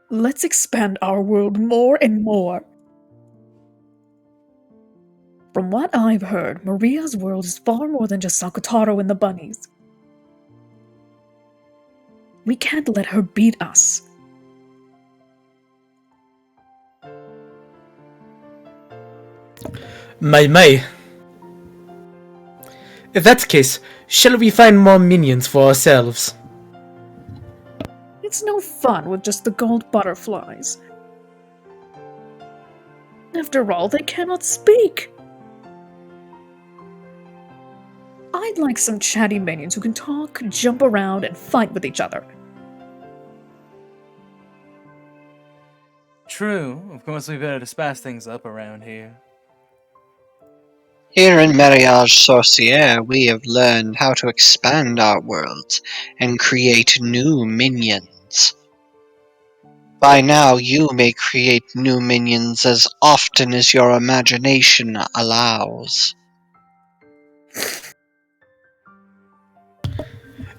Let's expand our world more and more. From what I've heard, Maria's world is far more than just Sakutaro and the bunnies. We can't let her beat us. My. If that's the case, shall we find more minions for ourselves? It's no fun with just the gold butterflies. After all, they cannot speak. I'd like some chatty minions who can talk, jump around, and fight with each other. True, of course we better to spice things up around here. Here in Mariage Sorcière, we have learned how to expand our worlds and create new minions. By now, you may create new minions as often as your imagination allows.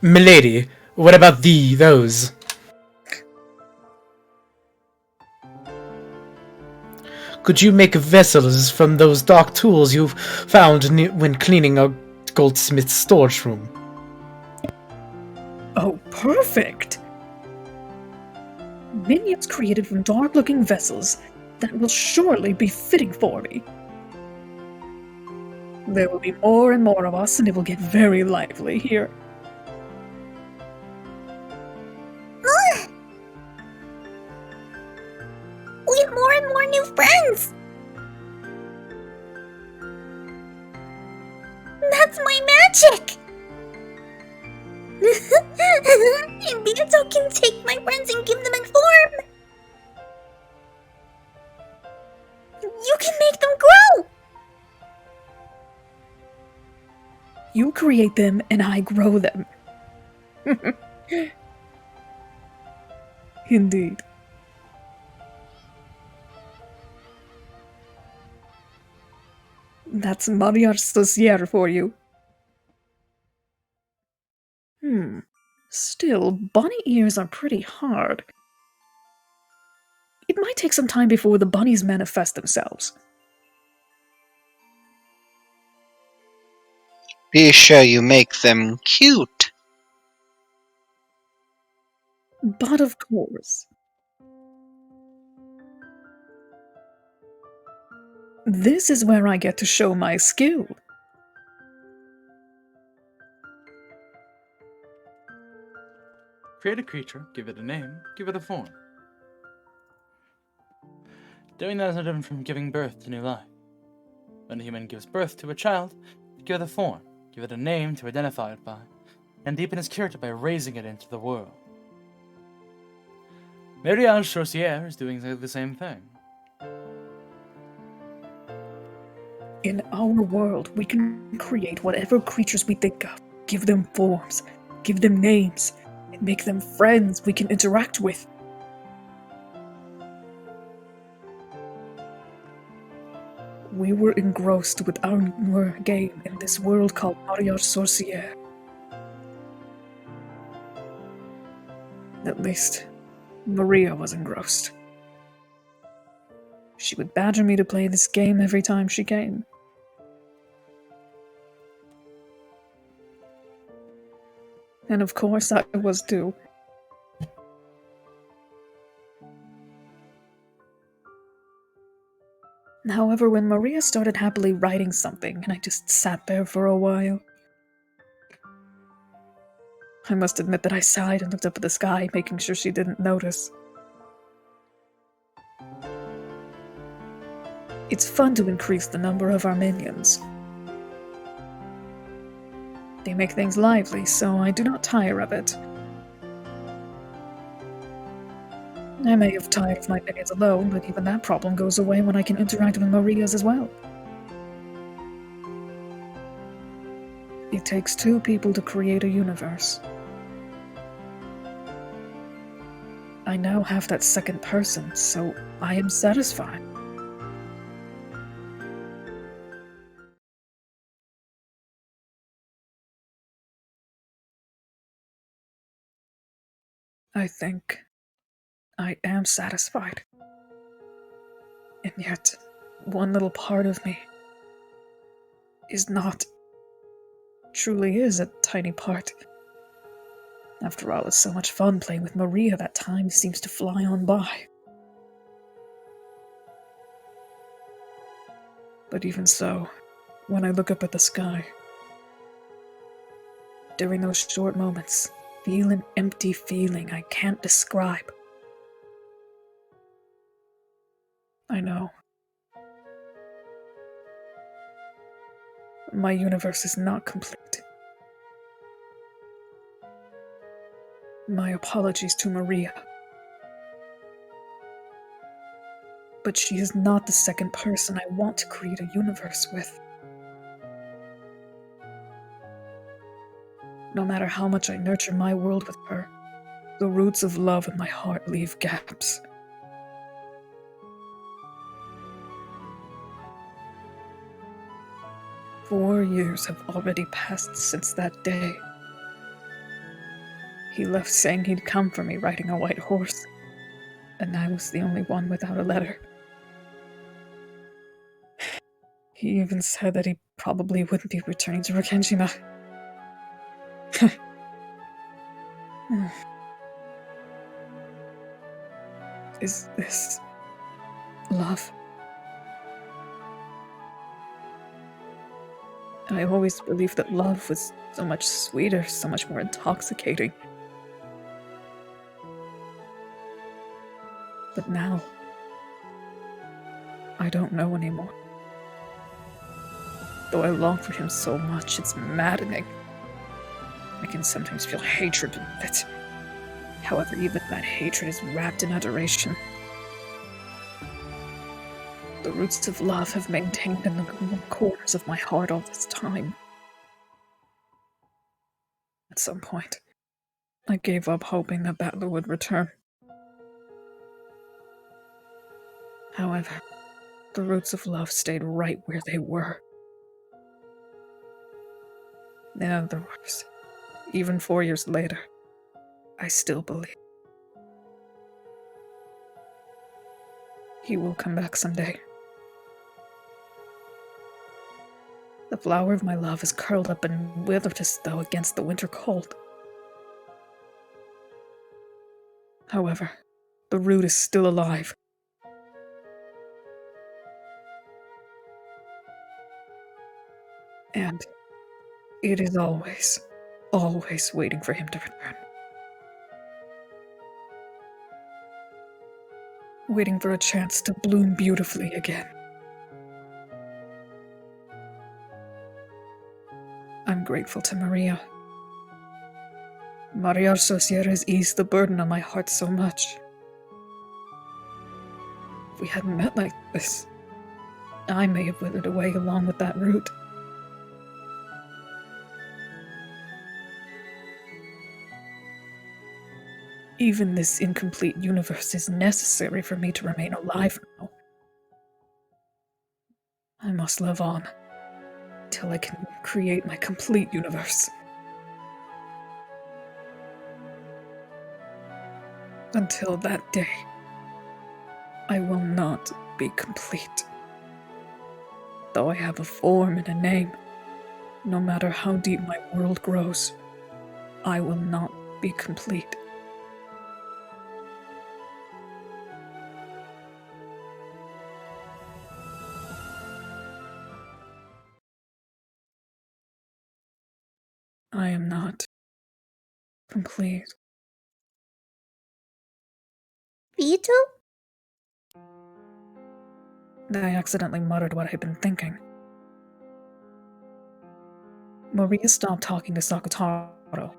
Milady, what about those? Could you make vessels from those dark tools you found when cleaning our goldsmith's storage room? Oh, perfect! Minions created from dark-looking vessels that will surely be fitting for me. There will be more and more of us, and it will get very lively here. We have more and more new friends! That's my magic! And Beato can take my friends and give them a form! You can make them grow! You create them, and I grow them. Indeed. That's Mariage Sorcière for you. Still, bunny ears are pretty hard. It might take some time before the bunnies manifest themselves. Be sure you make them cute. But of course. This is where I get to show my skill. Create a creature, give it a name, give it a form. Doing that is no different from giving birth to new life. When a human gives birth to a child, give it a form, give it a name to identify it by, and deepen its character by raising it into the world. Mariage Sorcière is doing exactly the same thing. In our world, we can create whatever creatures we think of, give them forms, give them names, and make them friends we can interact with. We were engrossed with our game in this world called Mariage Sorcière. At least, Maria was engrossed. She would badger me to play this game every time she came. And of course I was too. However, when Maria started happily writing something, and I just sat there for a while, I must admit that I sighed and looked up at the sky, making sure she didn't notice. It's fun to increase the number of our minions. They make things lively, so I do not tire of it. I may have tired of my opinions alone, but even that problem goes away when I can interact with Maria's as well. It takes two people to create a universe. I now have that second person, so I am satisfied. I think I am satisfied. And yet, one little part of me is not. Truly is a tiny part. After all, it's so much fun playing with Maria that time seems to fly on by. But even so, when I look up at the sky, during those short moments, feel an empty feeling I can't describe. I know. My universe is not complete. My apologies to Maria. But she is not the second person I want to create a universe with. No matter how much I nurture my world with her, the roots of love in my heart leave gaps. Four years have already passed since that day. He left saying he'd come for me riding a white horse, and I was the only one without a letter. He even said that he probably wouldn't be returning to Rakenshima. Is this love? I always believed that love was so much sweeter, so much more intoxicating. But now, I don't know anymore. Though I long for him so much, it's maddening. I can sometimes feel hatred with it. However, even that hatred is wrapped in adoration. The roots of love have maintained in the corners of my heart all this time. At some point, I gave up hoping that Battler would return. However, the roots of love stayed right where they were. In other words, even 4 years later, I still believe he will come back someday. The flower of my love is curled up and withered as though against the winter cold. However, the root is still alive. And it is always, always waiting for him to return. Waiting for a chance to bloom beautifully again. I'm grateful to Maria. Maria Socier has eased the burden on my heart so much. If we hadn't met like this, I may have withered away along with that root. Even this incomplete universe is necessary for me to remain alive now. I must live on, till I can create my complete universe. Until that day, I will not be complete. Though I have a form and a name, no matter how deep my world grows, I will not be complete. I am not complete. Vito? I accidentally muttered what I had been thinking. Maria stopped talking to Sakutaro.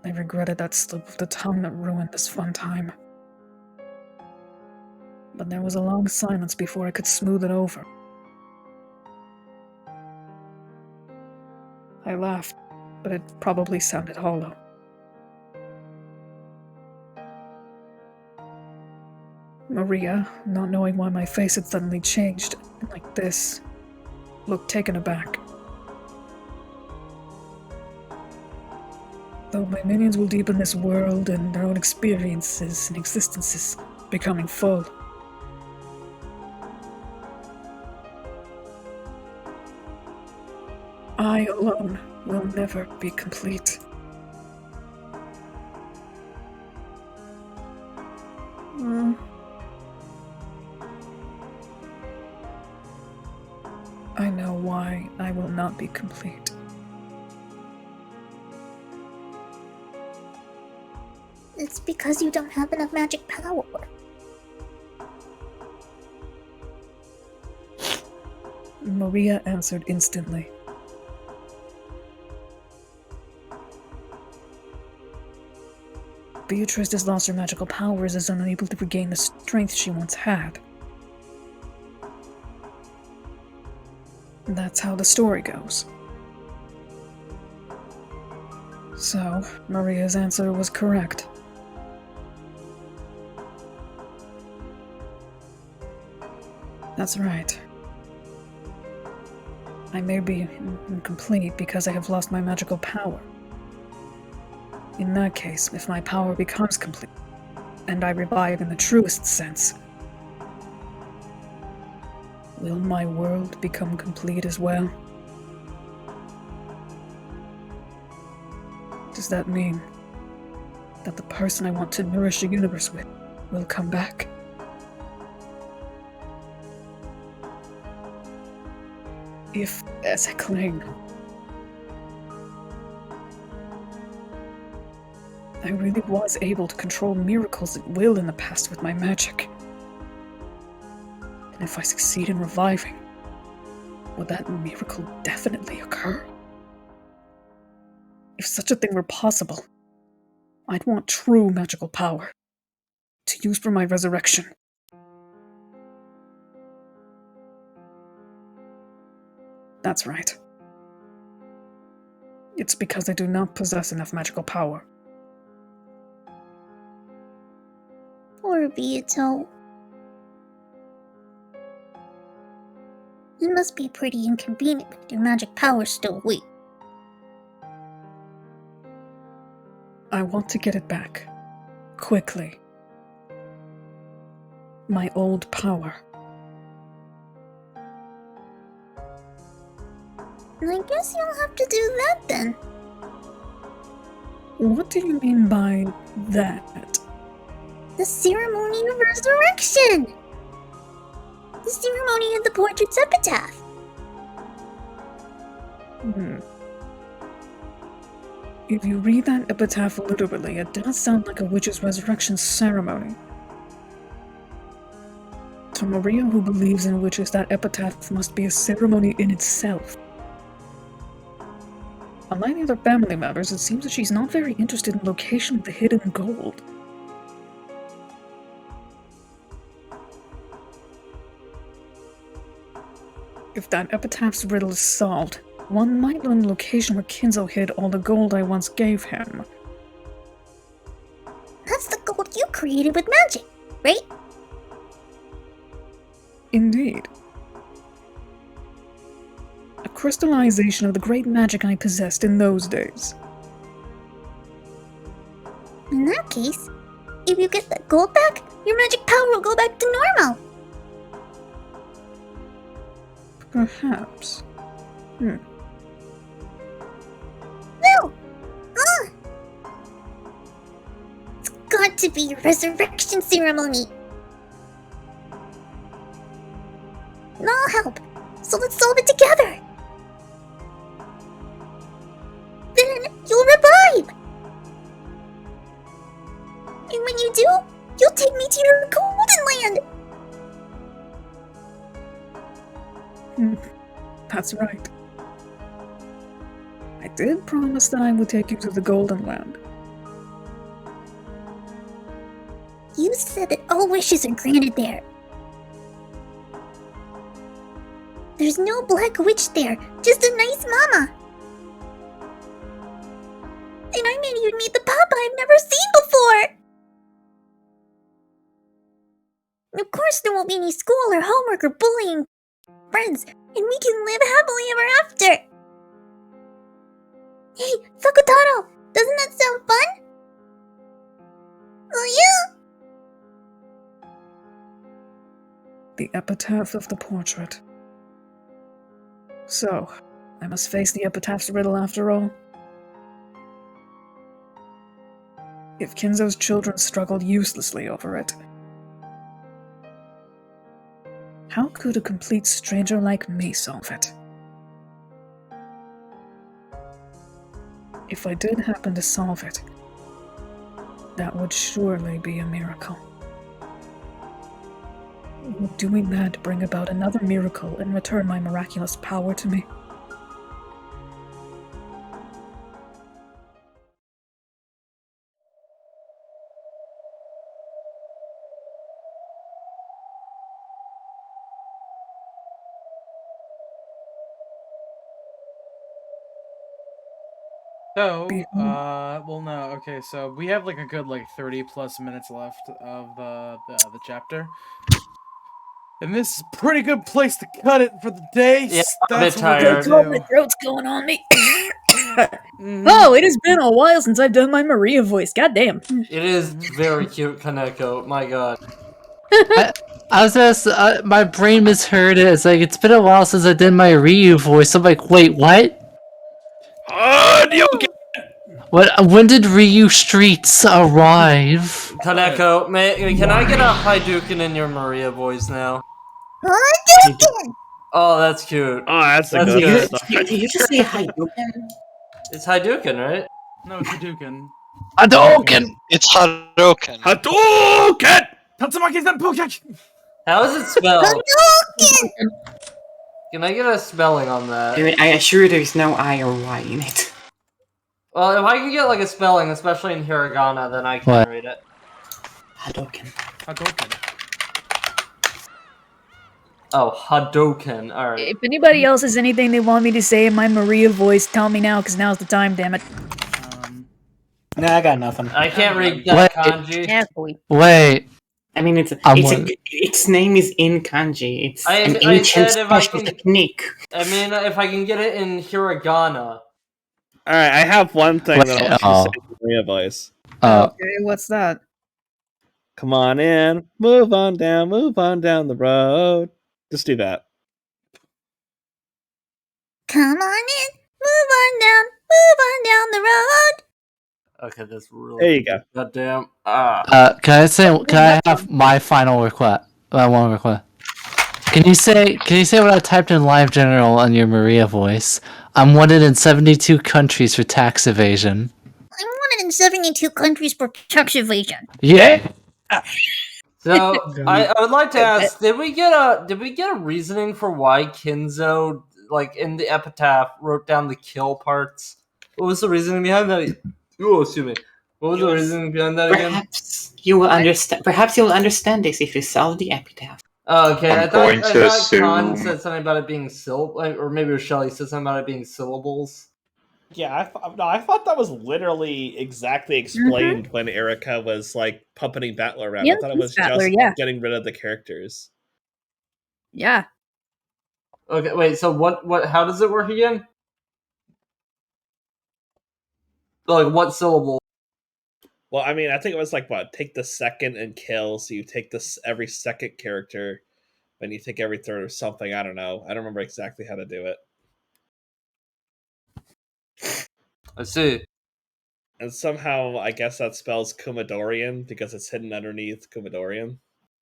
I regretted that slip of the tongue that ruined this fun time. But there was a long silence before I could smooth it over. I laughed, but it probably sounded hollow. Maria, not knowing why my face had suddenly changed like this, looked taken aback. Though my minions will deepen this world and their own experiences and existences becoming full, I alone will never be complete. I know why I will not be complete. It's because you don't have enough magic power. Maria answered instantly. Beatrice has lost her magical powers and is unable to regain the strength she once had. That's how the story goes. So, Maria's answer was correct. That's right. I may be incomplete because I have lost my magical power. In that case, if my power becomes complete, and I revive in the truest sense, will my world become complete as well? Does that mean that the person I want to nourish the universe with will come back? If, as I claim, I really was able to control miracles at will in the past with my magic, and if I succeed in reviving, would that miracle definitely occur? If such a thing were possible, I'd want true magical power to use for my resurrection. That's right. It's because I do not possess enough magical power. Poor Beato. It must be pretty inconvenient with your magic power still weak. I want to get it back. Quickly. My old power. I guess you'll have to do that then. What do you mean by that? The ceremony of resurrection! The ceremony of the portrait's epitaph. If you read that epitaph literally, it does sound like a witch's resurrection ceremony. To Maria, who believes in witches, that epitaph must be a ceremony in itself. Unlike the other family members, it seems that she's not very interested in the location of the hidden gold. If that epitaph's riddle is solved, one might learn the location where Kinzo hid all the gold I once gave him. That's the gold you created with magic, right? Indeed. A crystallization of the great magic I possessed in those days. In that case, if you get that gold back, your magic power will go back to normal. Perhaps. No! It's got to be a resurrection ceremony. And I'll help, so let's solve it together. Then you'll revive. And when you do, you'll take me to your golden land. That's right. I did promise that I would take you to the Golden Land. You said that all wishes are granted there. There's no black witch there, just a nice mama. And I meant you'd meet the papa I've never seen before. Of course there won't be any school or homework or bullying friends, and we can live happily ever after. Hey, Sakutaro, doesn't that sound fun? Will you? The epitaph of the portrait. So, I must face the epitaph's riddle after all. If Kinzo's children struggled uselessly over it, how could a complete stranger like me solve it? If I did happen to solve it, that would surely be a miracle. Would doing that bring about another miracle and return my miraculous power to me? So, well, no, okay, so we have like a good 30 plus minutes left of the chapter. And this is a pretty good place to cut it for the day. Yeah, I'm a bit That's what we're tired. gonna do. My throat's going on me. Oh, it has been a while since I've done my Maria voice. Goddamn. It is very cute, Kaneko. My god. I was just, my brain misheard it. It's like, it's been a while since I did my Ryu voice. I'm like, wait, what? What? When did Ryu Streets arrive? Kaneko, can I get a Hadouken in your Maria voice now? Hadouken! Oh, that's cute. Oh, that's a good. good Did you just say Hadouken? It's Hadouken, right? No, it's Hadouken. Hadouken! It's Hadouken. Hadouken! Tatsumaki Senpukek! How is it spelled? Hadouken! Can I get a spelling on that? I assure there's no I or Y in it. Well, if I can get a spelling, especially in hiragana, then I can read it. Hadouken. Hadouken. Oh, Hadouken. Alright. If anybody else has anything they want me to say in my Maria voice, tell me now, because now's the time, damn it. Nah, I got nothing. I can't read that kanji. Yeah, boy. Wait. I mean, its name is in kanji. It's an ancient special technique. I mean, if I can get it in hiragana. Alright, I have one thing that I'll say in Maria voice. Okay, what's that? Come on in, move on down the road. Just do that. Come on in, move on down the road. Okay, that's really. There you go. Goddamn. Can I have my final request? One request. Can you say what I typed in live general on your Maria voice? I'm wanted in 72 countries for tax evasion. I'm wanted in 72 countries for tax evasion. Yeah. So I would like to ask: Did we get a reasoning for why Kinzo, in the epitaph, wrote down the kill parts? What was the reasoning behind that? Oh, excuse me. What was the reasoning behind that again? Perhaps you will understand this if you solve the epitaph. Oh, okay. I thought assume- Khan said something about it being or maybe it was Shelly said something about it being syllables. Yeah, I thought that was literally exactly explained when Erica was puppeting Battler around. Yeah, I thought it was Battler, just yeah. getting rid of the characters. Yeah. Okay, wait. So what? How does it work again? What syllable? Well, I mean, I think it was take the second and kill. So you take this every second character, and you take every third or something. I don't know. I don't remember exactly how to do it. I see. And somehow, I guess that spells Kumadorian because it's hidden underneath Kumadorian.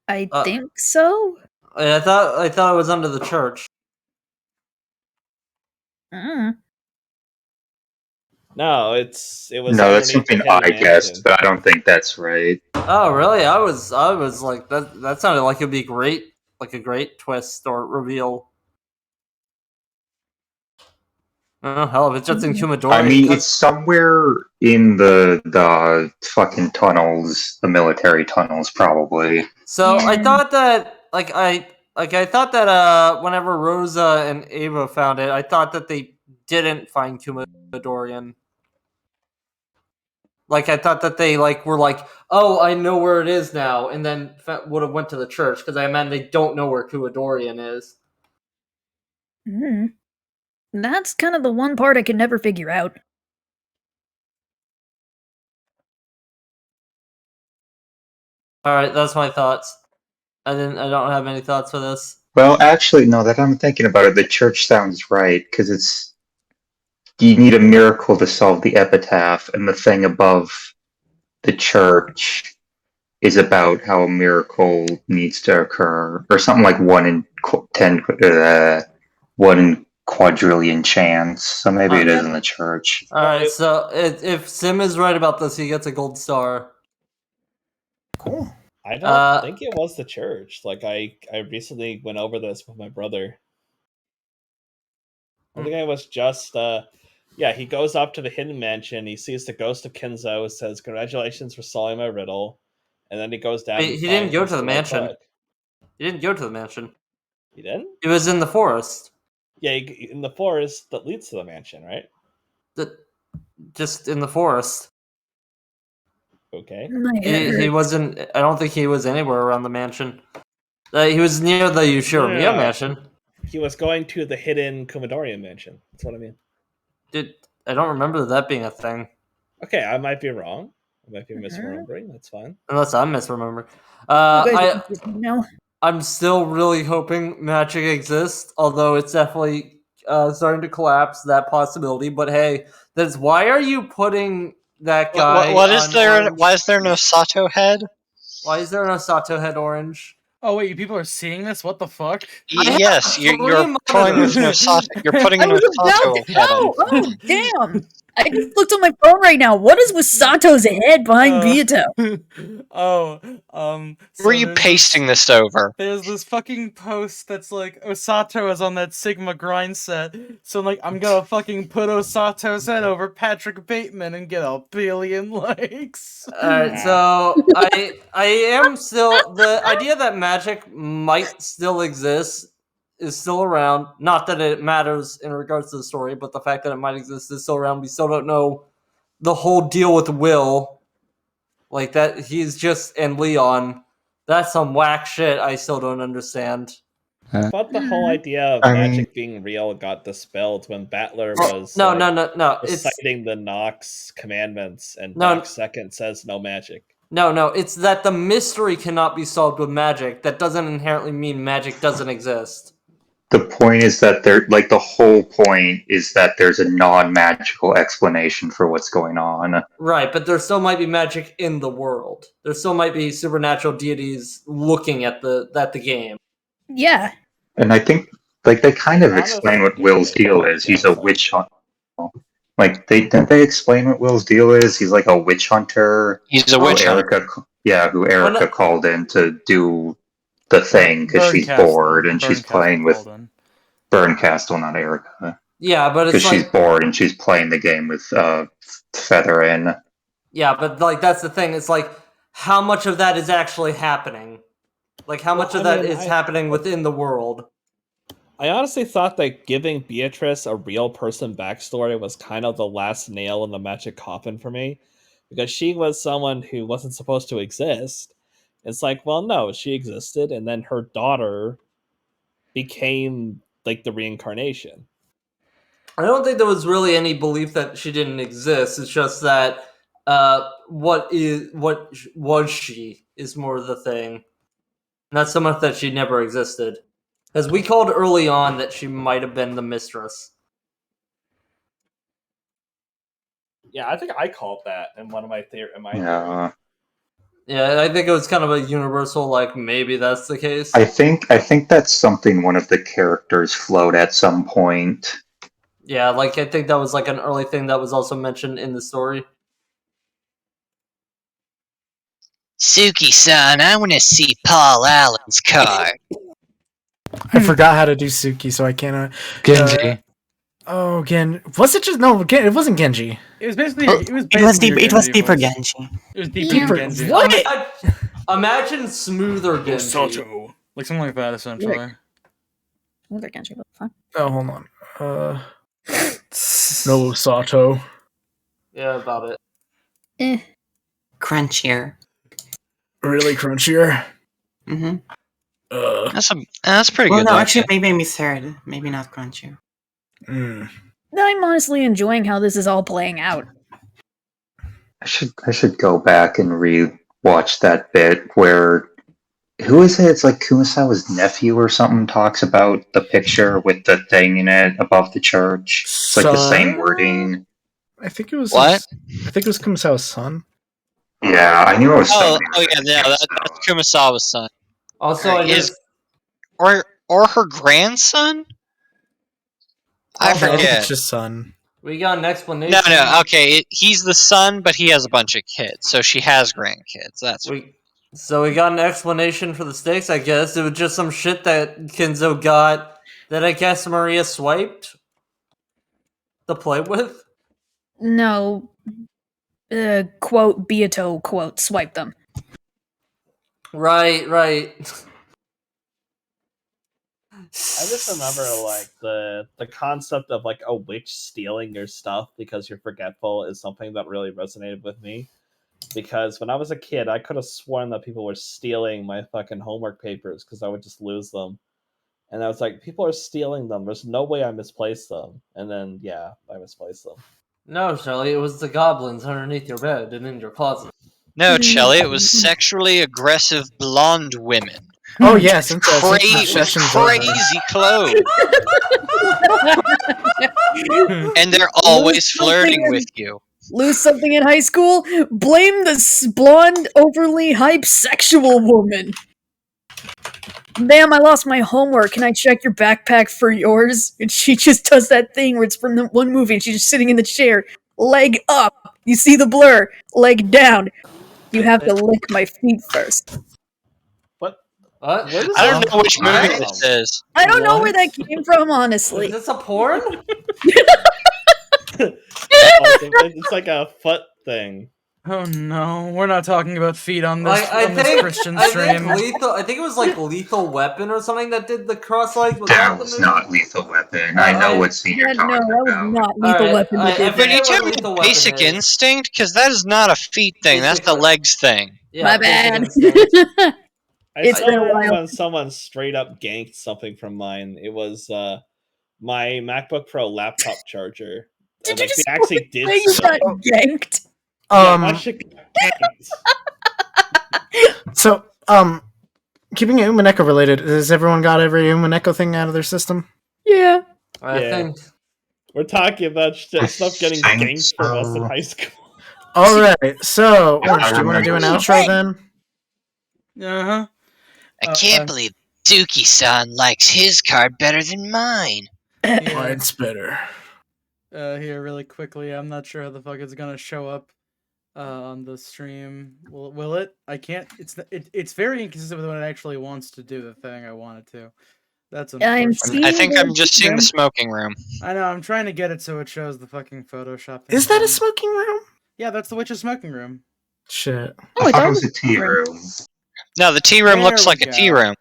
I think so. I thought it was under the church. No, it was. No, that's something underneath the I hidden guessed, mansion. but I don't think that's right. Oh, really? I was like that. That sounded like it'd be great, a great twist or reveal. Oh, hell, if it's just in Kumadori. I mean, it's somewhere in the fucking tunnels, the military tunnels, probably. So I thought that, I thought that whenever Rosa and Ava found it, I thought that they didn't find Kumadorian. Like, I thought that they were like, oh, I know where it is now, and then would have went to the church, because I imagine they don't know where Kumadorian is. That's kind of the one part I can never figure out. All right, that's my thoughts. I don't have any thoughts for this. Well, actually, no, that I'm thinking about it, the church sounds right, because it's... You need a miracle to solve the epitaph, and the thing above the church is about how a miracle needs to occur, or something like 1 in 1 in quadrillion chance. So maybe it is in the church. All right, so if Sim is right about this, he gets a gold star. Cool. I don't think it was the church. Like I recently went over this with my brother. I think I was just he goes up to the hidden mansion, he sees the ghost of Kenzo, says congratulations for solving my riddle, and then he goes down. He didn't go to the mansion. He didn't go to the mansion. He didn't? He was in the forest. Yeah, in the forest that leads to the mansion, right? Just in the forest. Okay. He wasn't. I don't think he was anywhere around the mansion. He was near the Yushiro mansion. He was going to the hidden Kumadorian mansion. That's what I mean. I don't remember that being a thing. Okay, I might be wrong. I might be misremembering. That's fine. Unless I'm misremembering. I'm still really hoping magic exists, although it's definitely starting to collapse, that possibility. But hey, why are you putting that guy What is there? orange? Why is there no Sato head? Why is there no Sato head orange? Oh wait, you people are seeing this? What the fuck? Yes, you're pulling with no Sato. You're putting in a Sato head. Oh, damn! I just looked on my phone right now. What is with Sato's head behind Vito? Were you pasting this over? There's this fucking post that's like, Osato is on that Sigma grind set, so I'm gonna fucking put Osato's head over Patrick Bateman and get a billion likes. Alright, so I am still... The idea that magic might still exist is still around. Not that it matters in regards to the story, but the fact that it might exist is still around. We still don't know the whole deal with Will. Like, that he's just... And Leon. That's some whack shit I still don't understand. I thought the whole idea of magic being real got dispelled when Battler was reciting the Nox commandments, and Doc Second says no magic. No, it's that the mystery cannot be solved with magic. That doesn't inherently mean magic doesn't exist. The point is that the whole point is that there's a non-magical explanation for what's going on. Right, but there still might be magic in the world. There still might be supernatural deities looking at the game. Yeah. And I think, they kind of explain what Will's deal is. He's a witch hunter. Didn't they explain what Will's deal is? He's like a witch hunter. He's a witch hunter. Who Erica called in to do the thing because she's bored and she's playing with Burncastle, not Erica. Yeah, but it's because she's bored and she's playing the game with Feather in. Yeah, but that's the thing. It's how much of that is actually happening? How much of that is happening within the world? I honestly thought that giving Beatrice a real person backstory was kind of the last nail in the magic coffin for me, because she was someone who wasn't supposed to exist. It's well, no, she existed, and then her daughter became the reincarnation. I don't think there was really any belief that she didn't exist. It's just that what was she is more the thing. Not so much that she never existed. Because we called early on that she might have been the mistress. Yeah, I think I called that in one of my theories. Yeah. Yeah, I think it was kind of a universal, maybe that's the case. I think that's something one of the characters float at some point. Yeah, I think that was an early thing that was also mentioned in the story. Suki-san, I want to see Paul Allen's card. I forgot how to do Suki, so I cannot. Genji. Oh, was it just no? It wasn't Genji. It was basically. It was deep. It was deeper voice. Genji. It was deeper Genji. What? Imagine smoother Genji. Sato. Like something like that, essentially. Smoother Genji, but fun. Oh, hold on. No Sato. Yeah, about it. Crunchier. Really crunchier. Mm-hmm. That's pretty well, good. No, though, actually, maybe I misheard. Maybe not crunchier. I'm honestly enjoying how this is all playing out. I should go back and re-watch that bit where who is it? It's like Kumasawa's nephew or something talks about the picture with the thing in it above the church. It's like the same wording. I think it was What? I think it was Kumasawa's son. Yeah, I knew it was somebody. That's Kumasawa's son. Also, or her grandson. I I think forget. it's just son. We got an explanation. No. Okay, he's the son, but he has a bunch of kids, so she has grandkids. That's So we got an explanation for the stakes, I guess. It was just some shit that Kenzo got that I guess Maria swiped to play with. No. Quote, Beato, quote, swipe them. Right. I just remember like the concept of like a witch stealing your stuff because you're forgetful is something that really resonated with me. Because when I was a kid, I could have sworn that people were stealing my fucking homework papers because I would just lose them. And I was like, people are stealing them. There's no way I misplaced them. And then, yeah, I misplaced them. No, Shelly, it was the goblins underneath your bed and in your closet. No, Chelly, it was sexually aggressive blonde women. Oh yes, with crazy clothes. And they're always flirting with you. Lose something in high school? Blame the blonde, overly hype sexual woman. Ma'am, I lost my homework. Can I check your backpack for yours? And she just does that thing where it's from the one movie and she's just sitting in the chair, leg up. You see the blur, leg down. You have to lick my feet first. What? I don't know which movie this is. I don't know where that came from, honestly. Is this a porn? It's like a foot thing. Oh no, we're not talking about feet on this, this Christian I stream. think it was like Lethal Weapon or something that did the cross legs. That was not Lethal Weapon. I know what scene you're talking about. Not Lethal Weapon. But you talking about Basic Instinct? Because that is not a feet thing. That's the legs thing. Yeah, my bad. I still remember when someone straight up ganked something from mine. It was my MacBook Pro laptop charger. Did like, you just they actually did say you steal got ganked? Yeah, my shit got ganked. So, keeping it Umineko related, has everyone got every Umineko thing out of their system? Yeah. I think we're talking about stuff getting ganked from us in high school. All right. So, Orange, do you want to do an outro then? Uh-huh. I can't believe Dookie-san likes his card better than mine. Mine's better. Here, really quickly, I'm not sure how the fuck it's gonna show up on the stream. Will it? I can't. It's very inconsistent with what it actually wants to do. The thing I want it to. That's unfortunate. I think I'm just seeing the smoking room. I know. I'm trying to get it so it shows the fucking Photoshop thing. Is that a smoking room? Yeah, that's the witch's smoking room. Shit. I thought it was a tea room. No, the tea room looks like a tea room.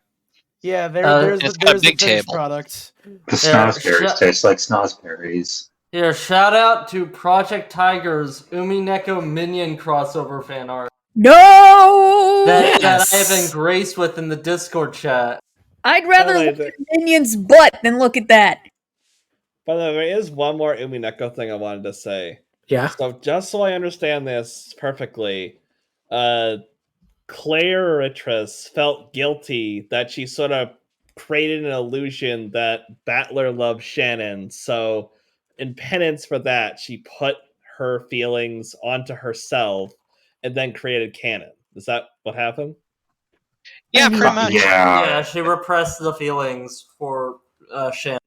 Yeah, there's it's the, got a there's big the finished table. product. The snozberries taste like snozberries. Here, shout out to Project Tiger's Umineko Minion crossover fan art. No! That I have been graced with in the Discord chat. I'd rather look at Minion's butt than look at that. By the way, there is one more Umineko thing I wanted to say. Yeah. So just so I understand this perfectly, Claritress felt guilty that she sort of created an illusion that Battler loved Shannon. So in penance for that, she put her feelings onto herself and then created canon. Is that what happened? Yeah, pretty much. Yeah, she repressed the feelings for Shannon.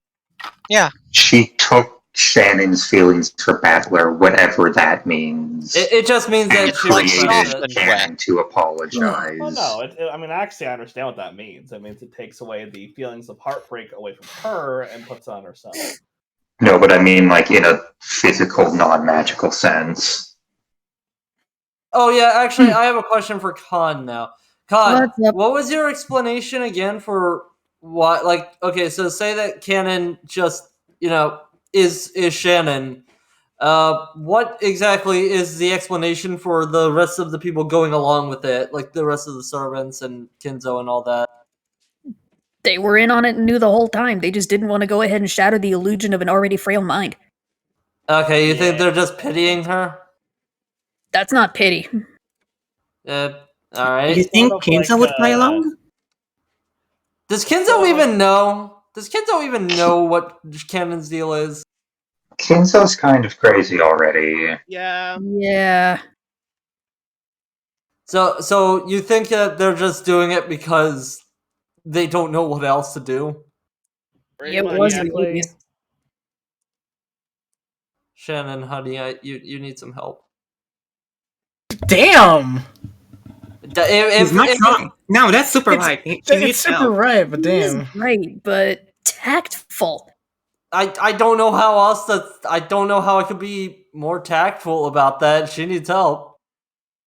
Yeah. She took Shannon's feelings for Battler, whatever that means. It just means that and she created canon to apologize. Well, no. I mean, actually, I understand what that means. It means it takes away the feelings of heartbreak away from her and puts it on herself. No, but I mean like in a physical, non-magical sense. Oh yeah, actually, I have a question for Khan now. Khan, What's up? what was your explanation again for why? Like, okay, so say that Canon just is Shannon. What exactly is the explanation for the rest of the people going along with it, like the rest of the servants and Kinzo and all that? They were in on it and knew the whole time. They just didn't want to go ahead and shatter the illusion of an already frail mind. Okay, you think they're just pitying her? That's not pity. All right. You think Kinzo would play along? Does Kinzo even know? Does Kinzo even know what Canon's deal is? Kinzo's kind of crazy already. Yeah. Yeah. So you think that they're just doing it because they don't know what else to do? It was really. Shannon, honey, you need some help. Damn! He's not wrong. No, that's super right. He It's needs super help. right, but He is damn. right, but tactful. I don't know how else I don't know how I could be more tactful about that. She needs help.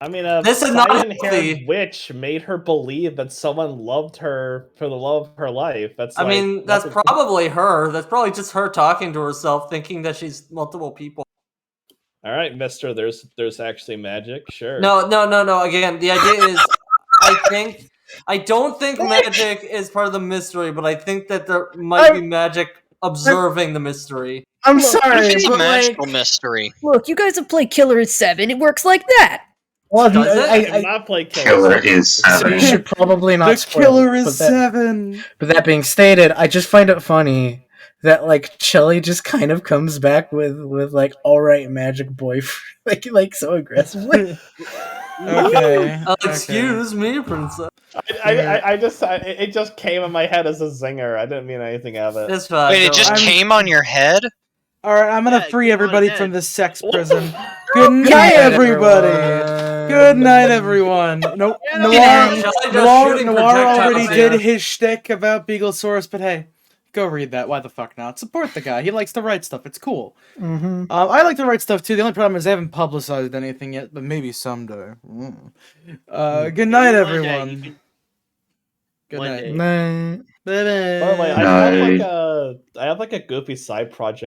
I mean, a This is not cyan-haired healthy. witch made her believe that someone loved her for the love of her life. That's I like mean, that's nothing- probably her. That's probably just her talking to herself, thinking that she's multiple people. All right, Mister. There's actually magic. Sure. No. Again, the idea is, I don't think magic is part of the mystery, but I think that there might be magic observing the mystery. I'm Look, sorry, It's a but magical mystery. Look, you guys have played Killer at 7. It works like that. Well, Does it? I have not played Killer is So 7. you should probably not The spoil killer it, is but that- 7. But that being stated, I just find it funny that like Shelly just kind of comes back with like alright magic boyfriend like so aggressively. Okay. Excuse me, princess. It just came in my head as a zinger. I didn't mean anything of it. It's fine. Wait, it just came on your head? Alright, I'm gonna free everybody head. from this sex prison. Good night, everybody! Good night, everyone! Nope. Noir already did his shtick about Beaglesaurus, but hey, go read that. Why the fuck not? Support the guy. He likes to write stuff. It's cool. Mm-hmm. I like to write stuff too. The only problem is I haven't publicized anything yet, but maybe someday. Good night, everyone. Good night. Night. By the way, Bye-bye. I have like a goofy side project